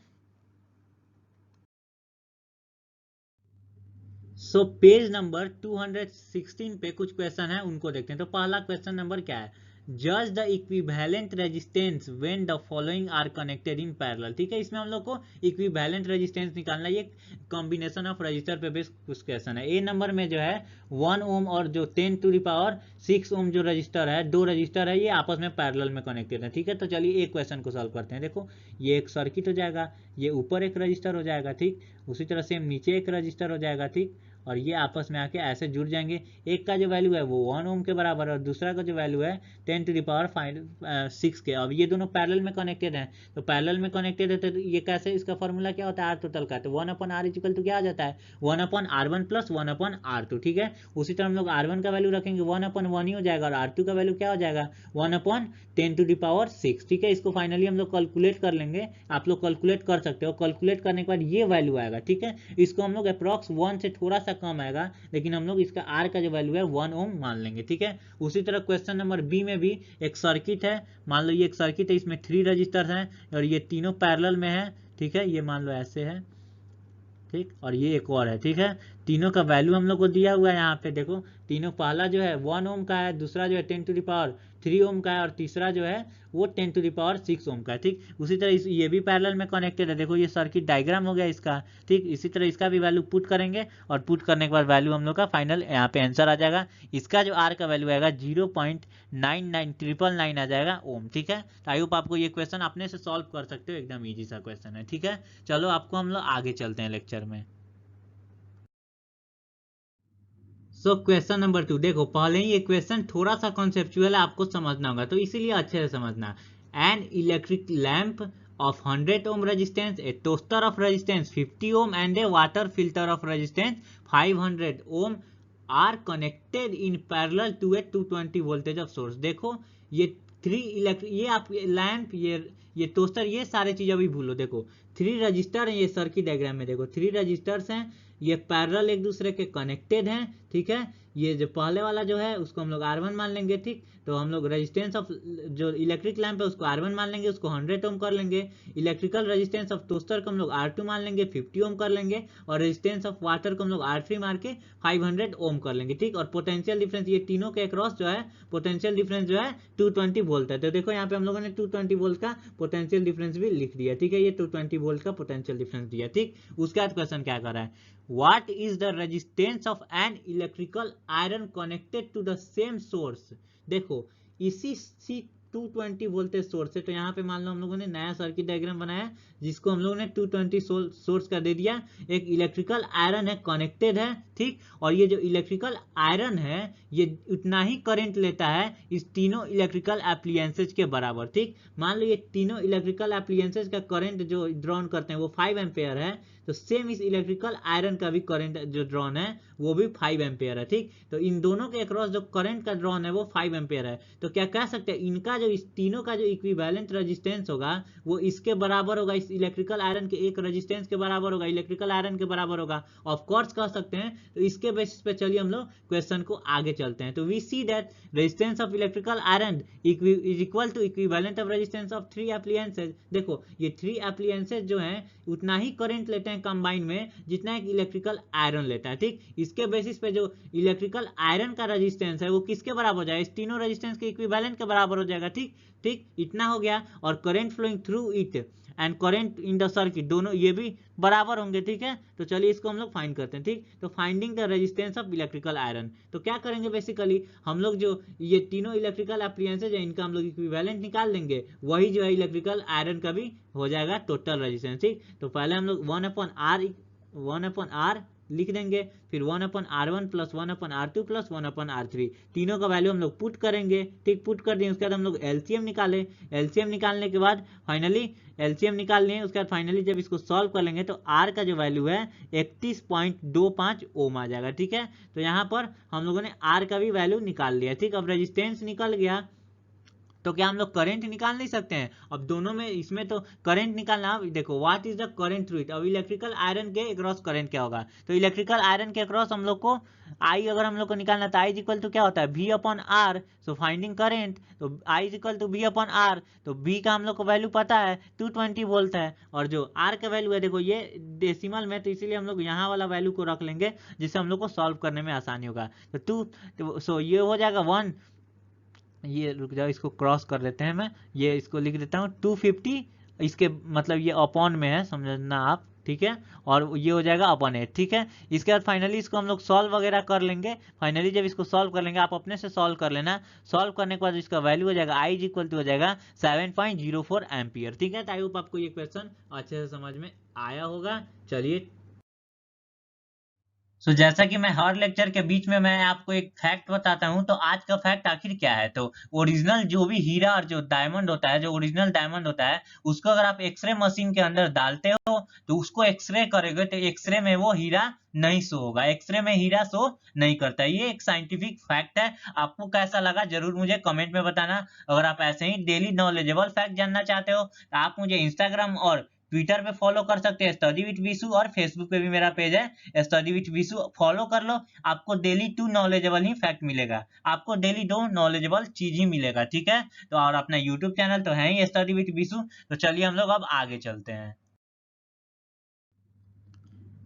सो पेज नंबर 216 पे कुछ क्वेश्चन है उनको देखते हैं। तो पहला क्वेश्चन नंबर क्या है, जज the equivalent resistance when the following are connected in parallel. ठीक है, इसमें हम लोग को इक्विवेलेंट रेजिस्टेंस निकालना है, ये कॉम्बिनेशन ऑफ रजिस्टर पे बेस्ड कुछ क्वेश्चन है। ए नंबर में जो है 1 ओम और जो 10⁶ ओम जो रजिस्टर है, दो रजिस्टर है, ये आपस में पैरेलल में कनेक्टेड है। ठीक है, तो चलिए एक क्वेश्चन को सॉल्व करते हैं। देखो ये एक सर्किट हो जाएगा, ये ऊपर एक रजिस्टर हो जाएगा। ठीक, उसी तरह से नीचे एक रजिस्टर हो जाएगा। ठीक, और ये आपस में आके ऐसे जुड़ जाएंगे। एक का जो वैल्यू है वो 1 ओम के बराबर है और दूसरा का जो वैल्यू है 10⁻⁶ के। अब ये दोनों पैरेलल में कनेक्टेड हैं, तो पैरेलल में कनेक्टेड है तो ये कैसे, इसका फॉर्मूला क्या होता है, आर टोटल का। तो 1/r इक्वल टू क्या आ जाता है, 1/r1 प्लस 1/r2। ठीक है, उसी तरह हम लोग r1 का वैल्यू रखेंगे 1/1 ही हो जाएगा और r2 का वैल्यू क्या हो जाएगा 1/10⁻⁶। ठीक है, इसको फाइनली हम लोग कैलकुलेट कर लेंगे, आप लोग कैलकुलेट कर सकते हो। कैलकुलेट करने के बाद ये वैल्यू आएगा। ठीक है, इसको हम लोग अप्रॉक्स 1 से थोड़ा सा कम आएगा, लेकिन हम लोग इसका R का जो वैल्यू है 1 ओम मान लेंगे। ठीक है, उसी तरह क्वेश्चन नंबर बी में भी एक सर्किट है, मान लो ये एक सर्किट है, इसमें 3 रजिस्टर हैं और ये तीनों पैरेलल में है। ठीक है, ये मान लो ऐसे है। ठीक, और ये एक और है। ठीक है, तीनों का वैल्यू हम लोग को दिया हुआ है यहाँ पे। देखो तीनों, पहला जो है 1 ओम का है, दूसरा जो है 10⁻³ ओम का है और तीसरा जो है वो 10⁶ ओम का है। ठीक, उसी तरह ये भी पैरेलल में कनेक्टेड है। देखो ये सर्किट डायग्राम हो गया इसका। ठीक, इसी तरह इसका भी वैल्यू पुट करेंगे और पुट करने के बाद वैल्यू हम लोग का फाइनल यहाँ पे आंसर आ जाएगा। इसका जो आर का वैल्यू आएगा 0.99999 आ जाएगा ओम। ठीक है, तो आई होप आपको ये क्वेश्चन अपने से सॉल्व कर सकते हो, एकदम ईजी सा क्वेश्चन है। ठीक है, चलो आपको हम लोग आगे चलते हैं लेक्चर में। सो क्वेश्चन नंबर 2, देखो पहले ही ये क्वेश्चन थोड़ा सा कॉन्सेप्चुअल है, आपको समझना होगा, तो इसीलिए अच्छे से समझना। An electric lamp of 100 ohm resistance, a toaster of resistance 50 ohm and a water filter of resistance 500 ohm are connected in parallel to a 220 voltage of source। देखो ये 3 इलेक्ट्रिक, ये आप लैंप, ये टोस्टर, ये सारे चीज अभी भूलो। देखो 3 रजिस्टर हैं, ये सर्किट डायग्राम में देखो 3 रजिस्टर्स हैं, ये पैरेलल एक दूसरे के कनेक्टेड हैं। ठीक है। ये जो पहले वाला जो है उसको हम लोग R1 मान लेंगे, ठीक। तो हम लोग रेजिस्टेंस ऑफ जो इलेक्ट्रिक लैंप है उसको R1 मान लेंगे, उसको 100 ओम कर लेंगे। इलेक्ट्रिकल रेजिस्टेंस ऑफ टोस्टर को हम लोग R2 मान लेंगे, 50 ओम कर लेंगे। और रेजिस्टेंस ऑफ वाटर को हम लोग R3 मार के 500 ओम कर लेंगे, ठीक। और पोटेंशियल डिफरेंस ये तीनों के अक्रॉस जो है पोटेंशियल डिफरेंस जो है 220 वोल्ट है। तो देखो यहाँ पे हम लोगों ने 220 वोल्ट का पोटेंशियल डिफरेंस भी लिख दिया, ठीक है। ये 220 वोल्ट का पोटेंशियल डिफरेंस दिया, ठीक। उसके बाद क्वेश्चन क्या कर रहा है, what is the resistance of an electrical iron connected to the same source. देखो इसी 220 वोल्टेज सोर्स है, तो यहाँ पे मान लो हम लोगों ने नया सर्किट डायग्राम बनाया जिसको हम लोगों ने 220 सोर्स का दे दिया। एक इलेक्ट्रिकल आयरन है कनेक्टेड है, ठीक। और ये जो इलेक्ट्रिकल आयरन है ये उतना ही करंट लेता है इस तीनों इलेक्ट्रिकल एप्लियंसेज के बराबर, ठीक। मान लो ये तीनों इलेक्ट्रिकल एप्लियंसेज का करंट जो ड्रॉन करते हैं वो 5 एम्पेयर है, तो सेम इस इलेक्ट्रिकल आयरन का भी करंट जो ड्रॉन है वो भी 5 एम्पेयर है, ठीक। तो इन दोनों के अक्रॉस जो करंट का ड्रॉन है वो 5 एम्पेयर है। तो क्या कह सकते हैं इनका जो इस तीनों का जो इक्विवेलेंट रेजिस्टेंस होगा वो इसके बराबर होगा, इस इलेक्ट्रिकल आयरन के एक रेजिस्टेंस के बराबर होगा, इलेक्ट्रिकल आयरन के बराबर होगा, ऑफ कोर्स कह सकते हैं। तो इसके बेसिस पे चलिए हम लोग क्वेश्चन को आगे चलते हैं। तो we see that resistance of electrical iron is equal to equivalent of resistance of 3 appliances. देखो ये 3 एप्लियंसेज जो हैं उतना ही करंट लेते हैं कंबाइन में जितना एक इलेक्ट्रिकल आयरन लेता है, ठीक। इसके बेसिस पे जो इलेक्ट्रिकल आयरन का रेजिस्टेंस है वो किसके बराबर हो जाएगा, इस तीनों रेजिस्टेंस के इक्विवेलेंट के बराबर हो जाएगा, ठीक। ठीक इतना हो गया। और current flowing through it and current in the circuit दोनों ये भी बराबर होंगे, ठीक है। तो चलिए इसको हम लोग फाइंड करते हैं, ठीक। तो finding the resistance of electrical iron, तो क्या करेंगे बेसिकली हम लोग जो ये तीनों इलेक्ट्रिकल एप्लियंसेज है इनका हम लोग इक्विवेलेंट निकाल लेंगे, वही जो है इलेक्ट्रिकल आयरन का भी हो जाएगा टोटल रेजिस्टेंस, ठीक। तो पहले हम लोग 1/R लिख देंगे, फिर 1/R1 plus 1/R2 plus 1/R3 तीनों का वैल्यू हम लोग पुट करेंगे, ठीक। पुट कर दिए उसके बाद हम लोग एलसीएम निकाले, एलसीएम निकालने के बाद फाइनली एलसीएम निकाल लिए, उसके बाद फाइनली जब इसको सॉल्व कर लेंगे तो आर का जो वैल्यू है 31.25 ओम आ जाएगा, ठीक है। तो यहाँ पर हम लोगों ने आर का भी वैल्यू निकाल लिया, ठीक। अब रेजिस्टेंस निकल गया तो क्या हम लोग करंट निकाल नहीं सकते हैं, अब दोनों में इसमें तो करंट निकालना। देखो what is the current through it, अब इलेक्ट्रिकल आयरन के अक्रॉस करंट क्या होगा, तो इलेक्ट्रिकल आयरन के अक्रॉस हम लोग को आई अगर हम लोग को निकालना तो आई इज इक्वल टू क्या होता है V upon R, so finding current तो I is equal to V upon R, तो B का हम लोग को वैल्यू पता है 220 वोल्ट है, और जो R का वैल्यू है देखो ये डेसिमल में, तो इसीलिए हम लोग यहाँ वाला वैल्यू को रख लेंगे जिससे हम लोग को सॉल्व करने में आसानी होगा। तो सो ये हो जाएगा 1, ये रुक जाओ इसको क्रॉस कर देते हैं, मैं ये इसको लिख देता हूँ 250, इसके मतलब ये अपॉन में है समझना आप, ठीक है। और ये हो जाएगा अपॉन 8, ठीक है। इसके बाद फाइनली इसको हम लोग सॉल्व वगैरह कर लेंगे, फाइनली जब इसको सॉल्व कर लेंगे आप अपने से सॉल्व कर लेना, सॉल्व करने के बाद इसका वैल्यू हो जाएगा आई इज इक्वल टू हो जाएगा 7.04 एम्पियर, ठीक है। तो आई होप आपको ये क्वेश्चन अच्छे से समझ में आया होगा। चलिए जैसा कि मैं हर लेक्चर के बीच में मैं आपको एक फैक्ट बताता हूं, तो आज का फैक्ट आखिर क्या है, तो ओरिजिनल जो भी हीरा और जो डायमंड होता है, जो ओरिजिनल डायमंड होता है उसको अगर आप एक्सरे मशीन के अंदर डालते हो तो उसको एक्सरे करोगे तो एक्सरे में वो हीरा नहीं शो होगा, एक्सरे में हीरा शो नहीं करता। ये एक साइंटिफिक फैक्ट है। आपको कैसा लगा जरूर मुझे कमेंट में बताना। अगर आप ऐसे ही डेली नॉलेजेबल फैक्ट जानना चाहते हो तो आप मुझे इंस्टाग्राम और ट्विटर पे फॉलो कर सकते हैं स्टडी विद विशु, और फेसबुक पे भी मेरा पेज है स्टडी विद विशु, फॉलो कर लो। आपको डेली 2 नॉलेजेबल ही फैक्ट मिलेगा, आपको डेली 2 नॉलेजेबल चीज ही मिलेगा, ठीक है। तो और अपना यूट्यूब चैनल तो है ही स्टडी विद विशु। तो चलिए हम लोग अब आगे चलते हैं।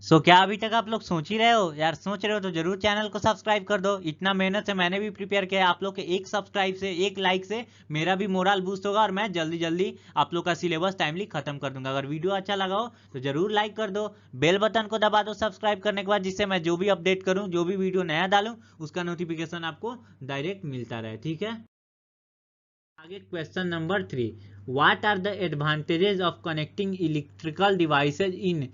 क्या अभी तक आप लोग सोच ही रहे हो यार, सोच रहे हो तो जरूर चैनल को सब्सक्राइब कर दो। इतना मेहनत से मैंने भी प्रिपेयर किया, आप लोग के एक सब्सक्राइब से, एक लाइक से मेरा भी मोरल बूस्ट होगा और मैं जल्दी जल्दी आप लोग का सिलेबस टाइमली खत्म कर दूंगा। अगर वीडियो अच्छा लगा हो तो जरूर लाइक कर दो, बेल बटन को दबा दो सब्सक्राइब करने के बाद, जिससे मैं जो भी अपडेट करूँ, जो भी वीडियो नया डालूँ उसका नोटिफिकेशन आपको डायरेक्ट मिलता रहे, ठीक है। आगे question number 3, what are the advantages of connecting electrical devices in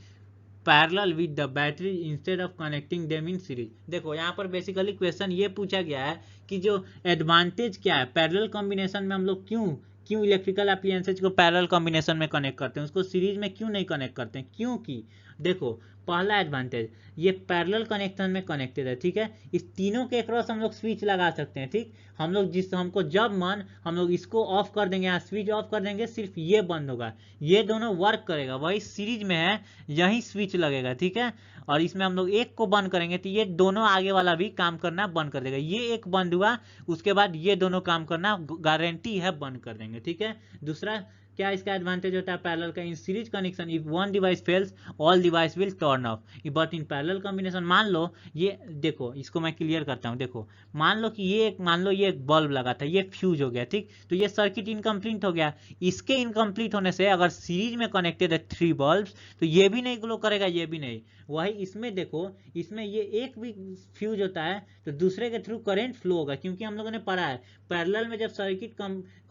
parallel with the battery instead of connecting them in series. देखो यहाँ पर बेसिकली क्वेश्चन ये पूछा गया है कि जो एडवांटेज क्या है पैरेलल कॉम्बिनेशन में, हम लोग क्यों इलेक्ट्रिकल एप्लियंसेज को पैरेलल कॉम्बिनेशन में कनेक्ट करते हैं, उसको सीरीज में क्यों नहीं कनेक्ट करते हैं, क्योंकि देखो पहला एडवांटेज, ये पैरेलल कनेक्शन में कनेक्टेड है, ठीक है। इस तीनों के क्रॉस हम लोग स्विच लगा सकते हैं, ठीक। हम लोग हमको जब मन हम लोग इसको ऑफ कर देंगे, यहाँ स्विच ऑफ कर देंगे, सिर्फ ये बंद होगा, ये दोनों वर्क करेगा, वही सीरीज में है, यही स्विच लगेगा, ठीक है। और इसमें हम लोग एक को बंद करेंगे तो ये दोनों आगे वाला भी काम करना बंद कर देगा, ये एक बंद हुआ उसके बाद ये दोनों काम करना गारंटी है बंद कर देंगे, ठीक है। दूसरा क्या इसका एडवांटेज होता है पैरेलल का, in series connection if one device fails all device will turn off, but in parallel combination मान लो ये, देखो इसको मैं क्लियर करता हूँ, देखो मान लो कि ये एक बल्ब लगा था, ये फ्यूज हो गया, ठीक। तो ये सर्किट इनकम्प्लीट हो गया, इसके इनकम्प्लीट होने से अगर सीरीज में कनेक्टेड है 3 बल्ब्स तो ये भी नहीं ग्लो करेगा, ये भी नहीं। वही इसमें देखो, इसमें ये एक भी फ्यूज होता है तो दूसरे के थ्रू करंट फ्लो होगा, क्योंकि हम लोगों ने पढ़ा है पैरेलल में जब सर्किट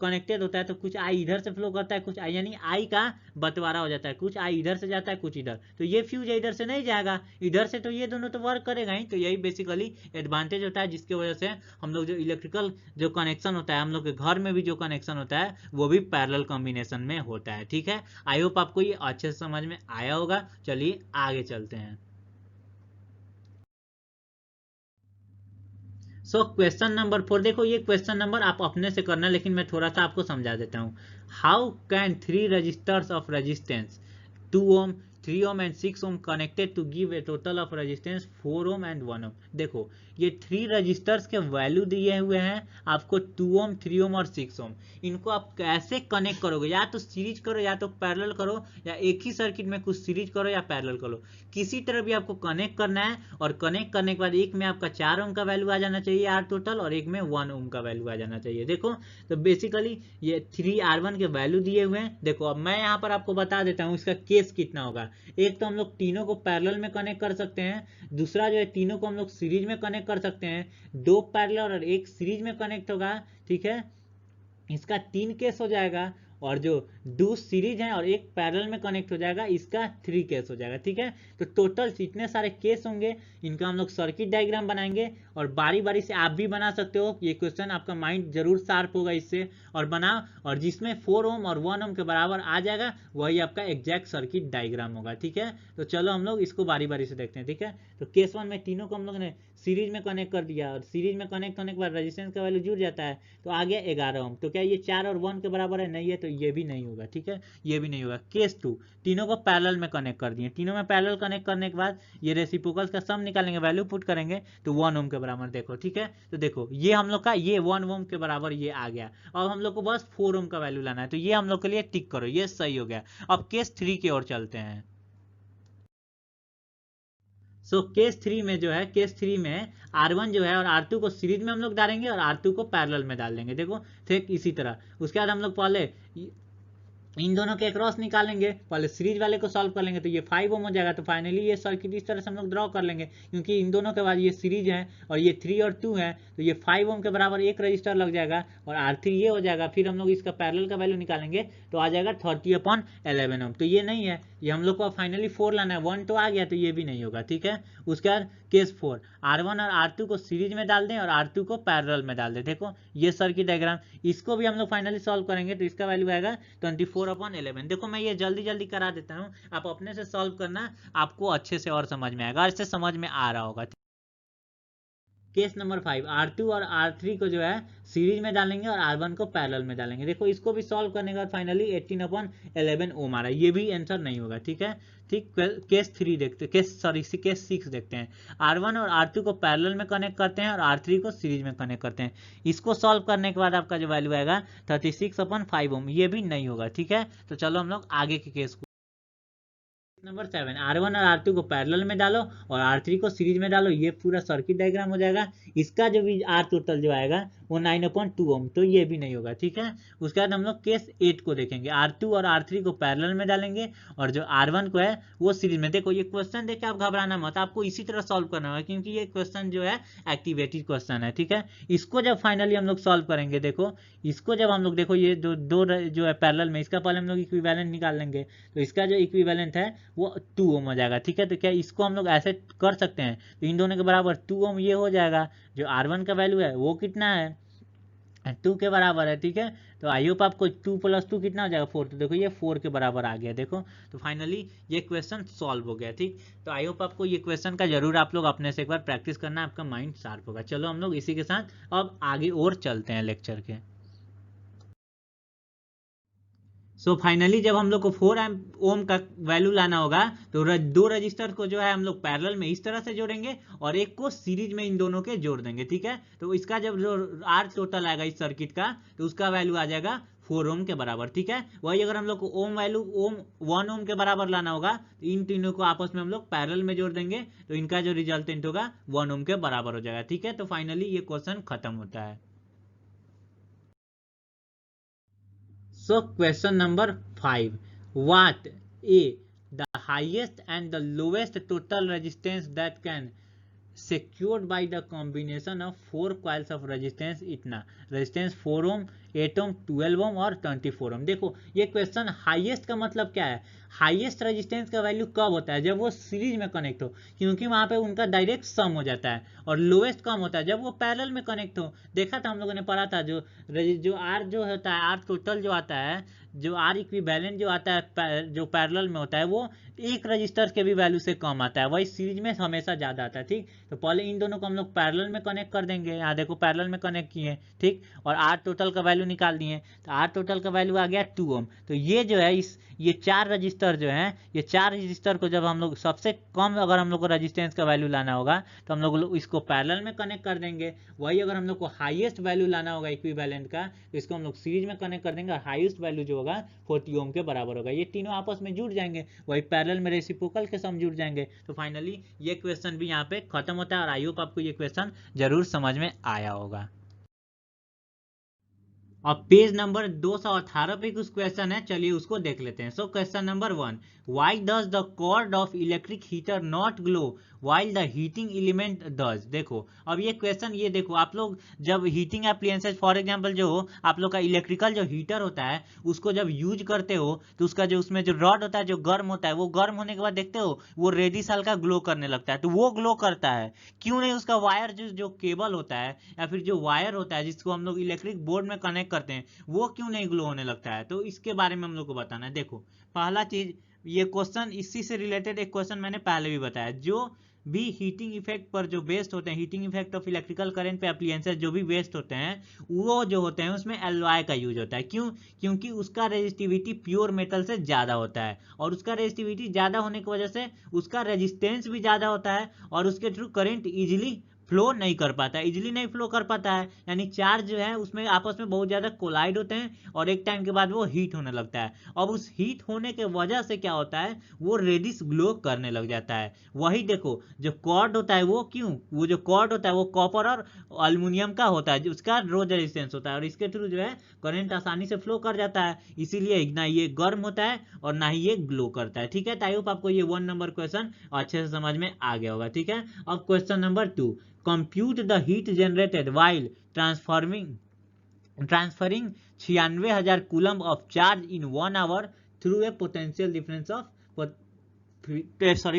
कनेक्टेड होता है तो कुछ आई इधर से फ्लो करता है, कुछ आई, यानी आई का बंटवारा हो जाता है, कुछ आई इधर से जाता है, कुछ इधर, तो ये फ्यूज इधर से नहीं जाएगा, इधर से तो ये दोनों तो वर्क करेगा ही। तो यही बेसिकली एडवांटेज होता है, जिसकी वजह से हम लोग जो इलेक्ट्रिकल जो कनेक्शन होता है, हम लोग के घर में भी जो कनेक्शन होता है वो भी पैरेलल कॉम्बिनेशन में होता है, ठीक है। आई होप आपको ये अच्छे से समझ में आया होगा। चलिए आगे चलते हैं। सो क्वेश्चन नंबर 4, देखो ये क्वेश्चन नंबर आप अपने से करना, लेकिन मैं थोड़ा सा आपको समझा देता हूँ। How can 3 resistors of resistance 2 ohm 3 ohm and 6 ohm connected to give a total of resistance 4 ohm and 1 ohm. देखो ये 3 रजिस्टर्स के वैल्यू दिए हुए हैं आपको 2 ओम 3 ओम और 6 ओम, इनको आप कैसे कनेक्ट करोगे, या तो सीरीज करो या तो पैरेलल करो, या एक ही सर्किट में कुछ सीरीज करो या पैरेलल करो, किसी तरह भी आपको कनेक्ट करना है। और कनेक्ट करने के बाद एक में आपका 4 ओम का वैल्यू आ जाना चाहिए आर टोटल, और एक में 1 ओम का वैल्यू आ जाना चाहिए। देखो तो बेसिकली ये 3R1 के वैल्यू दिए हुए हैं। देखो अब मैं यहाँ पर आपको बता देता हूँ इसका केस कितना होगा। एक तो हम लोग तीनों को पैरेलल में कनेक्ट कर सकते हैं, दूसरा जो है तीनों को हम लोग सीरीज में कनेक्ट कर सकते हैं, 2 पैरेलल और 1 सीरीज में कनेक्ट होगा, ठीक है। इसका 3 केस हो जाएगा, और जो 2 सीरीज है और एक पैरेलल में कनेक्ट हो जाएगा, इसका 3 केस हो जाएगा, ठीक है। तो टोटल इतने सारे केस होंगे, इनका हम लोग सर्किट डायग्राम बनाएंगे, और बारी बारी से आप भी बना सकते हो। ये क्वेश्चन आपका माइंड जरूर शार्प होगा इससे, और बनाओ, और जिसमें 4 ओम और 1 ओम के बराबर आ जाएगा वही आपका एग्जैक्ट सर्किट डायग्राम होगा, ठीक है। तो चलो हम लोग इसको बारी बारी से देखते हैं, ठीक है। तो केस 1 में तीनों को हम लोग ने सीरीज में कनेक्ट कर दिया, और सीरीज में कनेक्ट होने के बाद रेजिस्टेंस का वैल्यू जुड़ जाता है, तो आ गया 11 ओम। तो क्या ये 4 और 1 के बराबर है? नहीं है, तो ये भी नहीं होगा, ठीक है, ये भी नहीं होगा। केस 2, तीनों को पैरेलल में कनेक्ट कर दिए, तीनों में पैरेलल कनेक्ट करने के बाद ये रेसिप्रोकल्स का सम निकालेंगे, वैल्यू पुट करेंगे तो 1 ओम के बराबर, देखो, ठीक है। तो देखो ये हम लोग का ये 1 ओम के बराबर ये आ गया। अब हम लोग को बस 4 ओम का वैल्यू लाना है, तो ये हम लोग के लिए टिक करो, ये सही हो गया। अब केस 3 की ओर चलते हैं। सो केस 3 में जो है, केस 3 में R1 जो है और R2 को सीरीज में हम लोग डालेंगे, और R2 को पैरेलल में डाल देंगे, देखो ठीक इसी तरह। उसके बाद हम लोग पहले इन दोनों के क्रॉस निकालेंगे, पहले सीरीज वाले को सॉल्व कर लेंगे, तो ये 5 ओम हो जाएगा। तो फाइनली ये सर्किट इस तरह से हम लोग ड्रॉ कर लेंगे, क्योंकि इन दोनों के बाद ये सीरीज है और ये 3 और 2 है, तो ये 5 ओम के बराबर एक रजिस्टर लग जाएगा, और R3 ये हो जाएगा। फिर हम लोग इसका पैरेलल का वैल्यू निकालेंगे तो आ जाएगा 30/11 ओम। तो ये नहीं है, ये हम लोग को फाइनली 4 लाना है, 1 तो आ गया, तो ये भी नहीं होगा, ठीक है। उसके बाद केस 4, R1 और R2 को सीरीज में डाल दें और R2 को पैरेलल में डाल दें, देखो ये सर्किट डायग्राम। इसको भी हम लोग फाइनली सॉल्व करेंगे, तो इसका वैल्यू आएगा 24/11। देखो मैं ये जल्दी जल्दी करा देता हूँ, आप अपने से सॉल्व करना, आपको अच्छे से और समझ में आएगा, इससे समझ में आ रहा होगा। केस नंबर 5, R2 और R3 को जो है सीरीज में डालेंगे और R1 को पैरेलल में डालेंगे। देखो इसको भी सॉल्व करने के बाद फाइनली 18/11 ओम आ रहा है, ये भी आंसर नहीं होगा, ठीक है। ठीक, केस 3 देखते, केस 6 देखते हैं। R1 और R2 को पैरेलल में कनेक्ट करते हैं और R3 को सीरीज में कनेक्ट करते हैं। इसको सॉल्व करने के बाद आपका जो वैल्यू आएगा 36/5 ओम, ये भी नहीं होगा, ठीक है। तो चलो हम लोग आगे के केस को नंबर 7, R1 और R2 को पैरेलल में डालो और R3 को सीरीज में डालो, ये पूरा सर्किट डायग्राम हो जाएगा। इसका जो भी R टोटल जो आएगा वो 9/2 ओम, तो ये भी नहीं होगा, ठीक है। उसके बाद हम लोग केस 8 को देखेंगे। R2 और R3 को पैरेलल में डालेंगे और जो R1 को है वो सीरीज में। देखो ये क्वेश्चन देख के आप घबराना मत, आपको इसी तरह सॉल्व करना होगा, क्योंकि ये क्वेश्चन जो है एक्टिवेटेड क्वेश्चन है, ठीक है। इसको जब फाइनली हम लोग सॉल्व करेंगे, देखो इसको जब हम लोग, देखो ये दो जो है पैरेलल में, इसका पहले हम लोग इक्विवेलेंट निकाल लेंगे, तो इसका जो इक्विवेलेंट है वो 2 ओम हो जाएगा, ठीक है। तो क्या इसको हम लोग ऐसे कर सकते हैं, तो इन दोनों के बराबर 2 ओम ये हो जाएगा। जो R1 का वैल्यू है वो कितना है, 2 के बराबर है, ठीक है। तो आई होप आपको 2 + 2 कितना हो जाएगा 4, तो देखो ये 4 के बराबर आ गया, देखो। तो फाइनली ये क्वेश्चन सॉल्व हो गया, ठीक। तो आई होप आपको ये क्वेश्चन का जरूर आप लोग अपने से एक बार प्रैक्टिस करना, आपका माइंड शार्प होगा। चलो हम लोग इसी के साथ अब आगे और चलते हैं लेक्चर के। सो फाइनली जब हम लोग को 4 ओम का वैल्यू लाना होगा तो दो रजिस्टर को जो है हम लोग पैरेलल में इस तरह से जोड़ेंगे और एक को सीरीज में इन दोनों के जोड़ देंगे, ठीक है। तो इसका जब जो आर टोटल आएगा इस सर्किट का तो उसका वैल्यू आ जाएगा 4 ओम के बराबर, ठीक है। वही अगर हम लोग को ओम वैल्यू 1 ओम के बराबर लाना होगा तो इन तीनों को आपस में हम लोग पैरेलल में जोड़ देंगे तो इनका जो रिजल्टेंट होगा 1 ओम के बराबर हो जाएगा, ठीक है। तो फाइनली ये क्वेश्चन खत्म होता है। So question number 5. What A, the highest and the lowest total resistance that can secured by the combination of 4 coils of resistance इतना resistance 4 ओम 8 ओम 12 ओम और 24 ओम। देखो ये क्वेश्चन हाईएस्ट का मतलब क्या है, हाईएस्ट रेजिस्टेंस का वैल्यू कब होता है, जब वो सीरीज में कनेक्ट हो, क्योंकि वहां पे उनका डायरेक्ट सम हो जाता है। और लोएस्ट कम होता है जब वो पैरेलल में कनेक्ट हो। देखा था हम लोगों ने पढ़ा था जो आर जो होता है, आर टोटल जो आता है, जो आर इक्विवेलेंट जो आता है जो पैरेलल में होता है वो एक रजिस्टर के भी वैल्यू से कम आता है, वही सीरीज में हमेशा ज्यादा आता है, ठीक। तो पहले इन दोनों को हम लोग पैरेलल में कनेक्ट कर देंगे, यहाँ देखो पैरेलल में कनेक्ट किए, ठीक। और आर टोटल का वैल्यू निकाल दिए तो आर टोटल का वैल्यू आ गया 2 ओम। तो ये जो है ये 4 रजिस्टर जो है, ये 4 रजिस्टर को जब हम लोग सबसे कम अगर हम लोग को रजिस्टेंस का वैल्यू लाना होगा तो हम लोग इसको पैरेलल में कनेक्ट कर देंगे। वही अगर हम लोग को हाईएस्ट वैल्यू लाना होगा इक्विवेलेंट का तो इसको हम लोग सीरीज में कनेक्ट कर देंगे और हाईएस्ट वैल्यू जो होगा 40 ओम के बराबर होगा। ये तीनों आपस में जुड़ जाएंगे, वही पैरेलल में रेसिप्रोकल के सम जुड़ जाएंगे। तो फाइनली ये क्वेश्चन भी यहाँ पे खत्म होता है और आई होप आपको ये क्वेश्चन जरूर समझ में आया होगा। और पेज नंबर 218 पे कुछ क्वेश्चन है, चलिए उसको देख लेते हैं। So question number 1, why does the cord of electric heater not glow while the heating element does. देखो अब ये क्वेश्चन, ये देखो आप लोग जब हीटिंग एप्लियंसेज फॉर एग्जांपल जो आप लोग का इलेक्ट्रिकल जो हीटर होता है उसको जब यूज करते हो तो उसका जो उसमें जो रॉड होता है जो गर्म होता है, वो गर्म होने के बाद देखते हो वो रेडिश हल्का ग्लो करने लगता है। तो वो ग्लो करता है क्यों नहीं, उसका वायर जो केबल होता है या फिर जो वायर होता है जिसको हम लोग इलेक्ट्रिक बोर्ड में कनेक्ट करते हैं वो क्यों नहीं ग्लो होने लगता है। तो इसके बारे में हम लोग को बताना है। देखो पहला चीज, ये क्वेश्चन इसी से रिलेटेड एक क्वेश्चन मैंने पहले भी बताया, जो भी हीटिंग इफेक्ट पर जो बेस्ड होते हैं, heating effect of electrical current पे एप्लियंसेस जो भी बेस्ड होते हैं वो जो होते हैं उसमें एलॉय का यूज होता है। क्यों, क्योंकि उसका रेजिस्टिविटी प्योर मेटल से ज्यादा होता है और उसका रेजिस्टिविटी ज्यादा होने की वजह से उसका रेजिस्टेंस भी ज्यादा होता है और उसके थ्रू करंट इजिली फ्लो नहीं कर पाता है, इजिली नहीं फ्लो कर पाता है। यानी चार्ज जो है उसमें आपस में बहुत ज्यादा कोलाइड होते हैं और एक टाइम के बाद वो हीट होने लगता है। अब उस हीट होने के वजह से क्या होता है, वो रेडिश ग्लो करने लग जाता है। वही देखो जो कॉर्ड होता है वो क्यों, वो जो कॉर्ड होता है वो कॉपर और अल्युमिनियम का होता है, उसका रोज रेजिस्टेंस होता है और इसके थ्रू जो है करंट आसानी से फ्लो कर जाता है, इसीलिए ना ये गर्म होता है और ना ही ये ग्लो करता है, ठीक है। तो आई होप आपको ये 1 नंबर क्वेश्चन अच्छे से समझ में आ गया होगा, ठीक है। अब question number 2, compute the heat generated while transferring 96,000 coulomb of charge in 1 hour through a potential difference of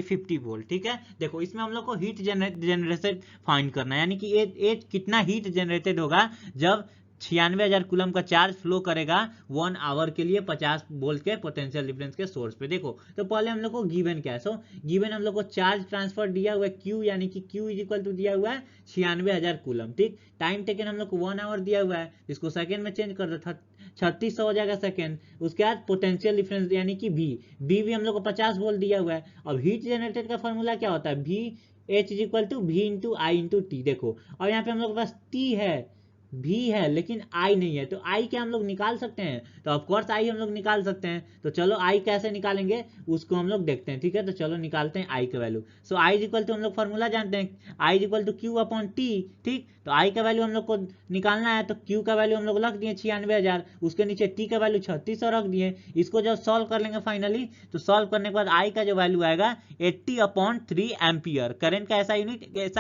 50 volt, ठीक है। देखो इसमें हम लोग को हीट जनरेटेड फाइंड करना है, यानी कि ये कितना हीट जनरेटेड होगा जब 96,000 कूलम का चार्ज फ्लो करेगा 1 आवर के लिए 50 वोल्ट के पोटेंशियल डिफरेंस के सोर्स पे। देखो तो पहले हम लोग को गिवन क्या है, सो गिवन हम लोग को चार्ज ट्रांसफर दिया हुआ है Q, यानी कि Q इज इक्वल टू दिया हुआ है 96,000 कूलम, ठीक। टाइम टेकन हम लोग को 1 आवर दिया हुआ है, इसको सेकेंड में चेंज कर दो 3600 हो जाएगा सेकेंड। उसके बाद पोटेंशियल डिफरेंस यानी कि V भी हम लोग को 50 वोल्ट दिया हुआ है। अब हीट जनरेटेड का फॉर्मूला क्या होता है, V H is equal to V into I into T. देखो और यहाँ पे हम लोग के पास T है, भी है लेकिन आई नहीं है, तो आई क्या हम लोग निकाल सकते हैं, तो ऑफकोर्स आई हम लोग निकाल सकते हैं। तो चलो आई कैसे निकालेंगे उसको हम लोग देखते हैं, ठीक है। तो चलो निकालते हैं आई का value. So I is equal to हम लोग फॉर्मूला जानते हैं, I is equal to Q upon T, ठीक। तो आई का वैल्यू हम लोग को निकालना है तो क्यू का वैल्यू हम लोग रख दिए 96,000, उसके नीचे टी का वैल्यू 3600 रख दिए। इसको जब सॉल्व कर लेंगे फाइनली तो सॉल्व करने के बाद आई का जो वैल्यू आएगा 80/3 एम्पियर। करंट का ऐसा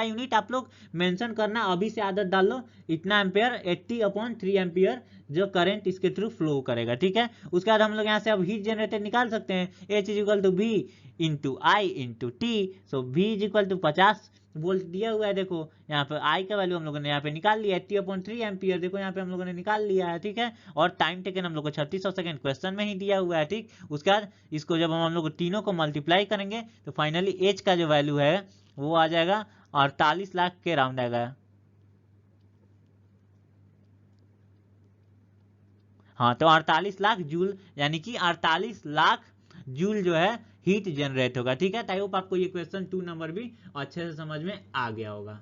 यूनिट आप लोग मेंशन करना, अभी से आदत डाल लो, इतना एम्पियर 80/3 एम्पियर जो करंट इसके थ्रू फ्लो करेगा, ठीक है। उसके बाद हम लोग यहाँ से अब हीट जनरेटेड निकाल सकते हैं, H is equal to V into I into T. So V is equal to 50 volt दिया हुआ है, देखो यहाँ पे आई का वैल्यू हम लोगों ने यहाँ पे निकाल लिया 80/3 एम्पियर, देखो यहाँ पे हम लोगों ने निकाल लिया है, ठीक है। और टाइम टेकन हम लोग को 3600 सेकंड क्वेश्चन में ही दिया हुआ है, ठीक। उसके बाद इसको जब हम लोग तीनों को मल्टीप्लाई करेंगे तो फाइनली एच का जो वैल्यू है वो आ जाएगा 48 लाख के राउंड आएगा। हाँ, तो 48 लाख जूल, यानी कि 48 लाख जूल जो है हीट जनरेट होगा, ठीक है। आई होप आपको ये क्वेश्चन 2 नंबर भी अच्छे से समझ में आ गया होगा।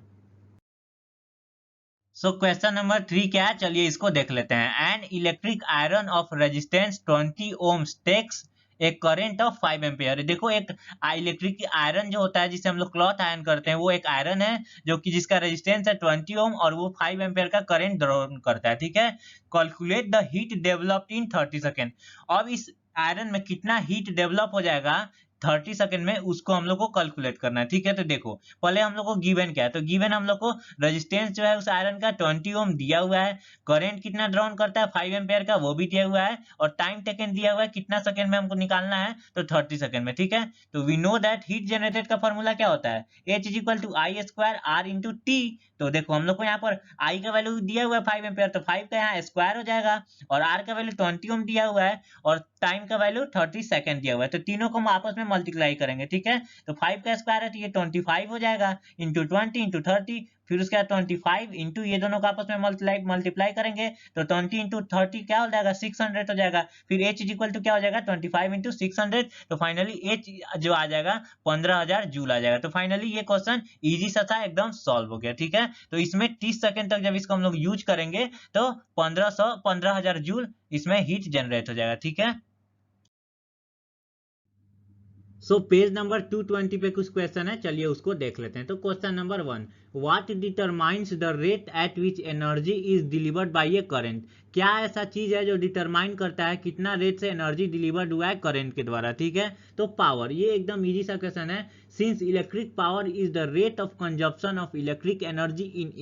सो क्वेश्चन नंबर 3 क्या है, चलिए इसको देख लेते हैं। An electric iron of resistance 20 ohms takes एक करेंट ऑफ 5 एम्पियर। देखो एक इलेक्ट्रिक आयरन जो होता है जिसे हम लोग क्लॉथ आयरन करते हैं, वो एक आयरन है जो कि जिसका रेजिस्टेंस है 20 ओम और वो 5 एम्पियर का करंट ड्रॉ करता है, ठीक है। Calculate the heat developed in 30 second. अब इस आयरन में कितना हीट डेवलप हो जाएगा 30 सेकंड में, उसको हम लोग को कैलकुलेट करना है, ठीक है। तो देखो पहले हम लोग को गिवन क्या है, तो गिवन हम लोग को रेजिस्टेंस जो है उस आयरन का 20 ओम दिया हुआ है, करंट कितना ड्रॉन करता है 5 एम्पियर का वो भी दिया हुआ है, और टाइम टेकन दिया हुआ है कितना सेकंड में हमको निकालना है, तो 30 सेकंड में, ठीक है। तो we know that heat generated का फॉर्मूला क्या होता है, H is equal to I square R into T. तो देखो हम लोग को यहाँ पर आई का वैल्यू दिया हुआ है 5 एम्पियर, तो 5 का यहाँ स्क्वायर हो जाएगा, और आर का वैल्यू 20 ओम दिया हुआ है, और टाइम का वैल्यू 30 सेकंड दिया हुआ है। तो तीनों को हम आपस में मल्टीप्लाई करेंगे, ठीक है। तो 5 का स्क्वायर है तो ये 25 हो जाएगा, इंटू 20 इंटू 30, फिर उसके बाद 25 इंटू ये दोनों को आपस में मल्टीप्लाई करेंगे, तो 20 इंटू 30 क्या हो जाएगा 600 हो जाएगा। फिर H इज इक्वल टू क्या हो जाएगा 25 इंटू 600, तो फाइनली H जो आ जाएगा 15,000 जूल आ जाएगा। तो फाइनली ये क्वेश्चन इजी सा था, एकदम सॉल्व हो गया, ठीक है। तो इसमें 30 सेकंड तक जब इसको हम लोग यूज करेंगे तो 15,000 जूल इसमें हीट जनरेट हो जाएगा, ठीक है। सो पेज नंबर 220 पे कुछ क्वेश्चन है, चलिए उसको देख लेते हैं। तो question number 1, what determines the rate at which energy is delivered by A current. क्या ऐसा चीज है जो डिटरमाइन करता है कितना रेट से एनर्जी डिलीवर्ड हुआ है करंट के द्वारा, ठीक है। तो पावर, ये एकदम इजी सा क्वेश्चन है। Since electric power is the rate of consumption of electric energy in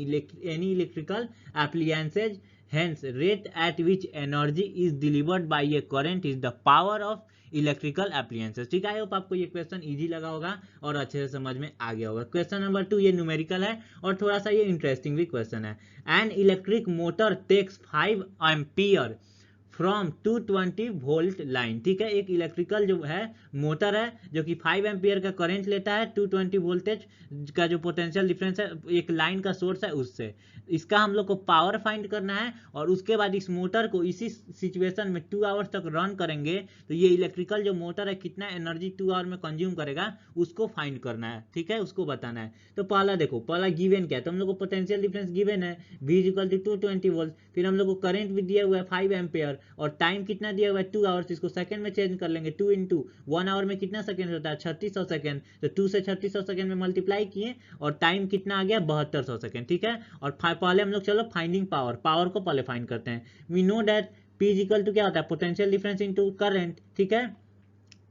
any electrical appliances, hence rate at which energy is delivered by a current is the power of electrical appliances, ठीक है। I hope आपको ये question easy लगा होगा और अच्छे से समझ में आ गया होगा। क्वेश्चन नंबर 2 ये न्यूमेरिकल है और थोड़ा सा ये इंटरेस्टिंग भी क्वेश्चन है। An electric motor takes 5 ampere from 220 volt line, ठीक है। एक इलेक्ट्रिकल जो है मोटर है जो कि 5 एम्पियर का करंट लेता है 220 वोल्टेज का जो पोटेंशियल डिफरेंस है एक लाइन का सोर्स है उससे। इसका हम लोग को पावर फाइंड करना है और उसके बाद इस मोटर को इसी सिचुएशन में 2 आवर्स तक रन करेंगे तो ये इलेक्ट्रिकल जो मोटर है कितना एनर्जी 2 आवर में कंज्यूम करेगा उसको फाइंड करना है, ठीक है, उसको बताना है। तो पहला देखो, पहला गिवन क्या है, तो हम लोग को पोटेंशियल डिफरेंस गिवन है V इक्वल टू 220 वोल्ट, फिर हम लोग को करंट भी दिया हुआ है 5 एम्पियर और टाइम कितना दिया हुआ है 2 आवर्स, इसको सेकंड में चेंज कर लेंगे, 2 इंटू 1 आवर में कितना सेकंड होता है 3600 सेकंड, तो 2 से 3600 सेकंड में मल्टीप्लाई किए और टाइम कितना आ गया 7200 सेकंड, ठीक है। और पहले हम लोग चलो फाइंडिंग पावर, पावर को पहले फाइंड करते हैं। We know that P equal to क्या होता है पोटेंशियल डिफरेंस इनटू करंट, ठीक है।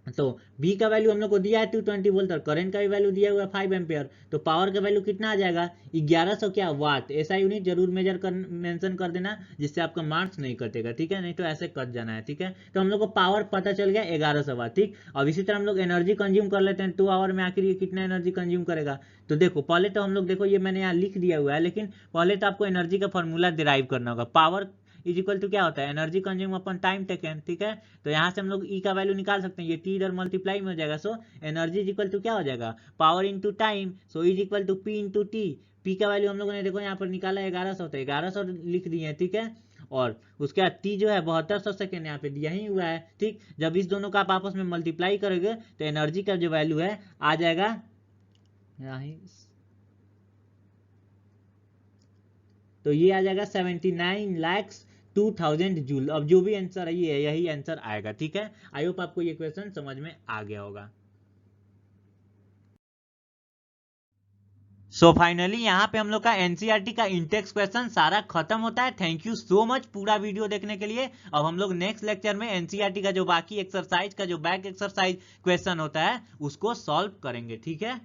तो B का वैल्यू हम लोग को दिया है 220 वोल्ट और करंट का भी वैल्यू दिया हुआ है 5 एम्पियर, तो पावर का वैल्यू कितना आ जाएगा 1100 क्या वाट। ऐसा यूनिट जरूर मेंशन कर देना जिससे आपका मार्क्स नहीं कटेगा, ठीक है, नहीं तो ऐसे कट जाना है, ठीक है। तो हम लोग को पावर पता चल गया 1100 वाट, ठीक। अब इसी तरह हम लोग एनर्जी कंज्यूम कर लेते हैं 2 आवर में आखिर ये कितना एनर्जी कंज्यूम करेगा। तो देखो पहले तो हम लोग देखो ये मैंने यहाँ लिख दिया हुआ है, लेकिन पहले तो आपको एनर्जी का फॉर्मूला डिराइव करना होगा। पावर इज इक्वल टू क्या होता है एनर्जी कंज्यूम अपन टाइम टेकन, ठीक है। तो यहाँ से हम लोग ई का वैल्यू निकाल सकते हैं, ये टी इधर मल्टीप्लाई में हो जाएगा, so energy is equal to क्या हो जाएगा power into time, so is equal to P into T. P का वैल्यू हम लोगों ने देखो यहाँ पर निकाला 1100, तो 1100 लिख दिए, ठीक है। और उसके बाद टी जो है 7200 सेकेंड यहाँ पे दिया ही हुआ है, ठीक। जब इस दोनों का आप आपस में मल्टीप्लाई करोगे तो एनर्जी का जो वैल्यू है आ जाएगा तो ये आ जाएगा 79,02,000 जूल। अब जो भी आंसर है ये यही आंसर आएगा, ठीक है। आई होप आपको ये क्वेश्चन समझ में आ गया होगा। सो फाइनली यहाँ पे हम लोग का एनसीईआरटी का इंटेक्स क्वेश्चन सारा खत्म होता है। थैंक यू सो मच पूरा वीडियो देखने के लिए। अब हम लोग नेक्स्ट लेक्चर में एनसीईआरटी का जो बाकी एक्सरसाइज का जो बैक एक्सरसाइज क्वेश्चन होता है उसको सॉल्व करेंगे, ठीक है।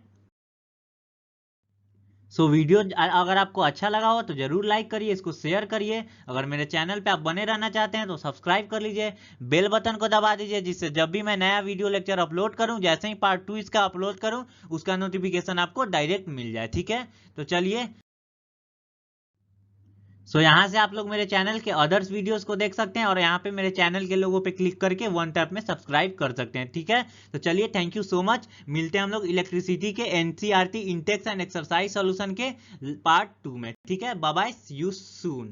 सो वीडियो अगर आपको अच्छा लगा हो तो जरूर लाइक करिए, इसको शेयर करिए। अगर मेरे चैनल पे आप बने रहना चाहते हैं तो सब्सक्राइब कर लीजिए, बेल बटन को दबा दीजिए, जिससे जब भी मैं नया वीडियो लेक्चर अपलोड करूं, जैसे ही पार्ट 2 इसका अपलोड करूं, उसका नोटिफिकेशन आपको डायरेक्ट मिल जाए। ठीक है, तो चलिए। सो यहाँ से आप लोग मेरे चैनल के अदर्स वीडियोस को देख सकते हैं, और यहाँ पे मेरे चैनल के लोगों पे क्लिक करके वन टैप में सब्सक्राइब कर सकते हैं। ठीक है, तो चलिए, थैंक यू सो मच। मिलते हैं हम लोग इलेक्ट्रिसिटी के NCERT intext and exercise solution के पार्ट 2 में। ठीक है, bye bye, see you soon.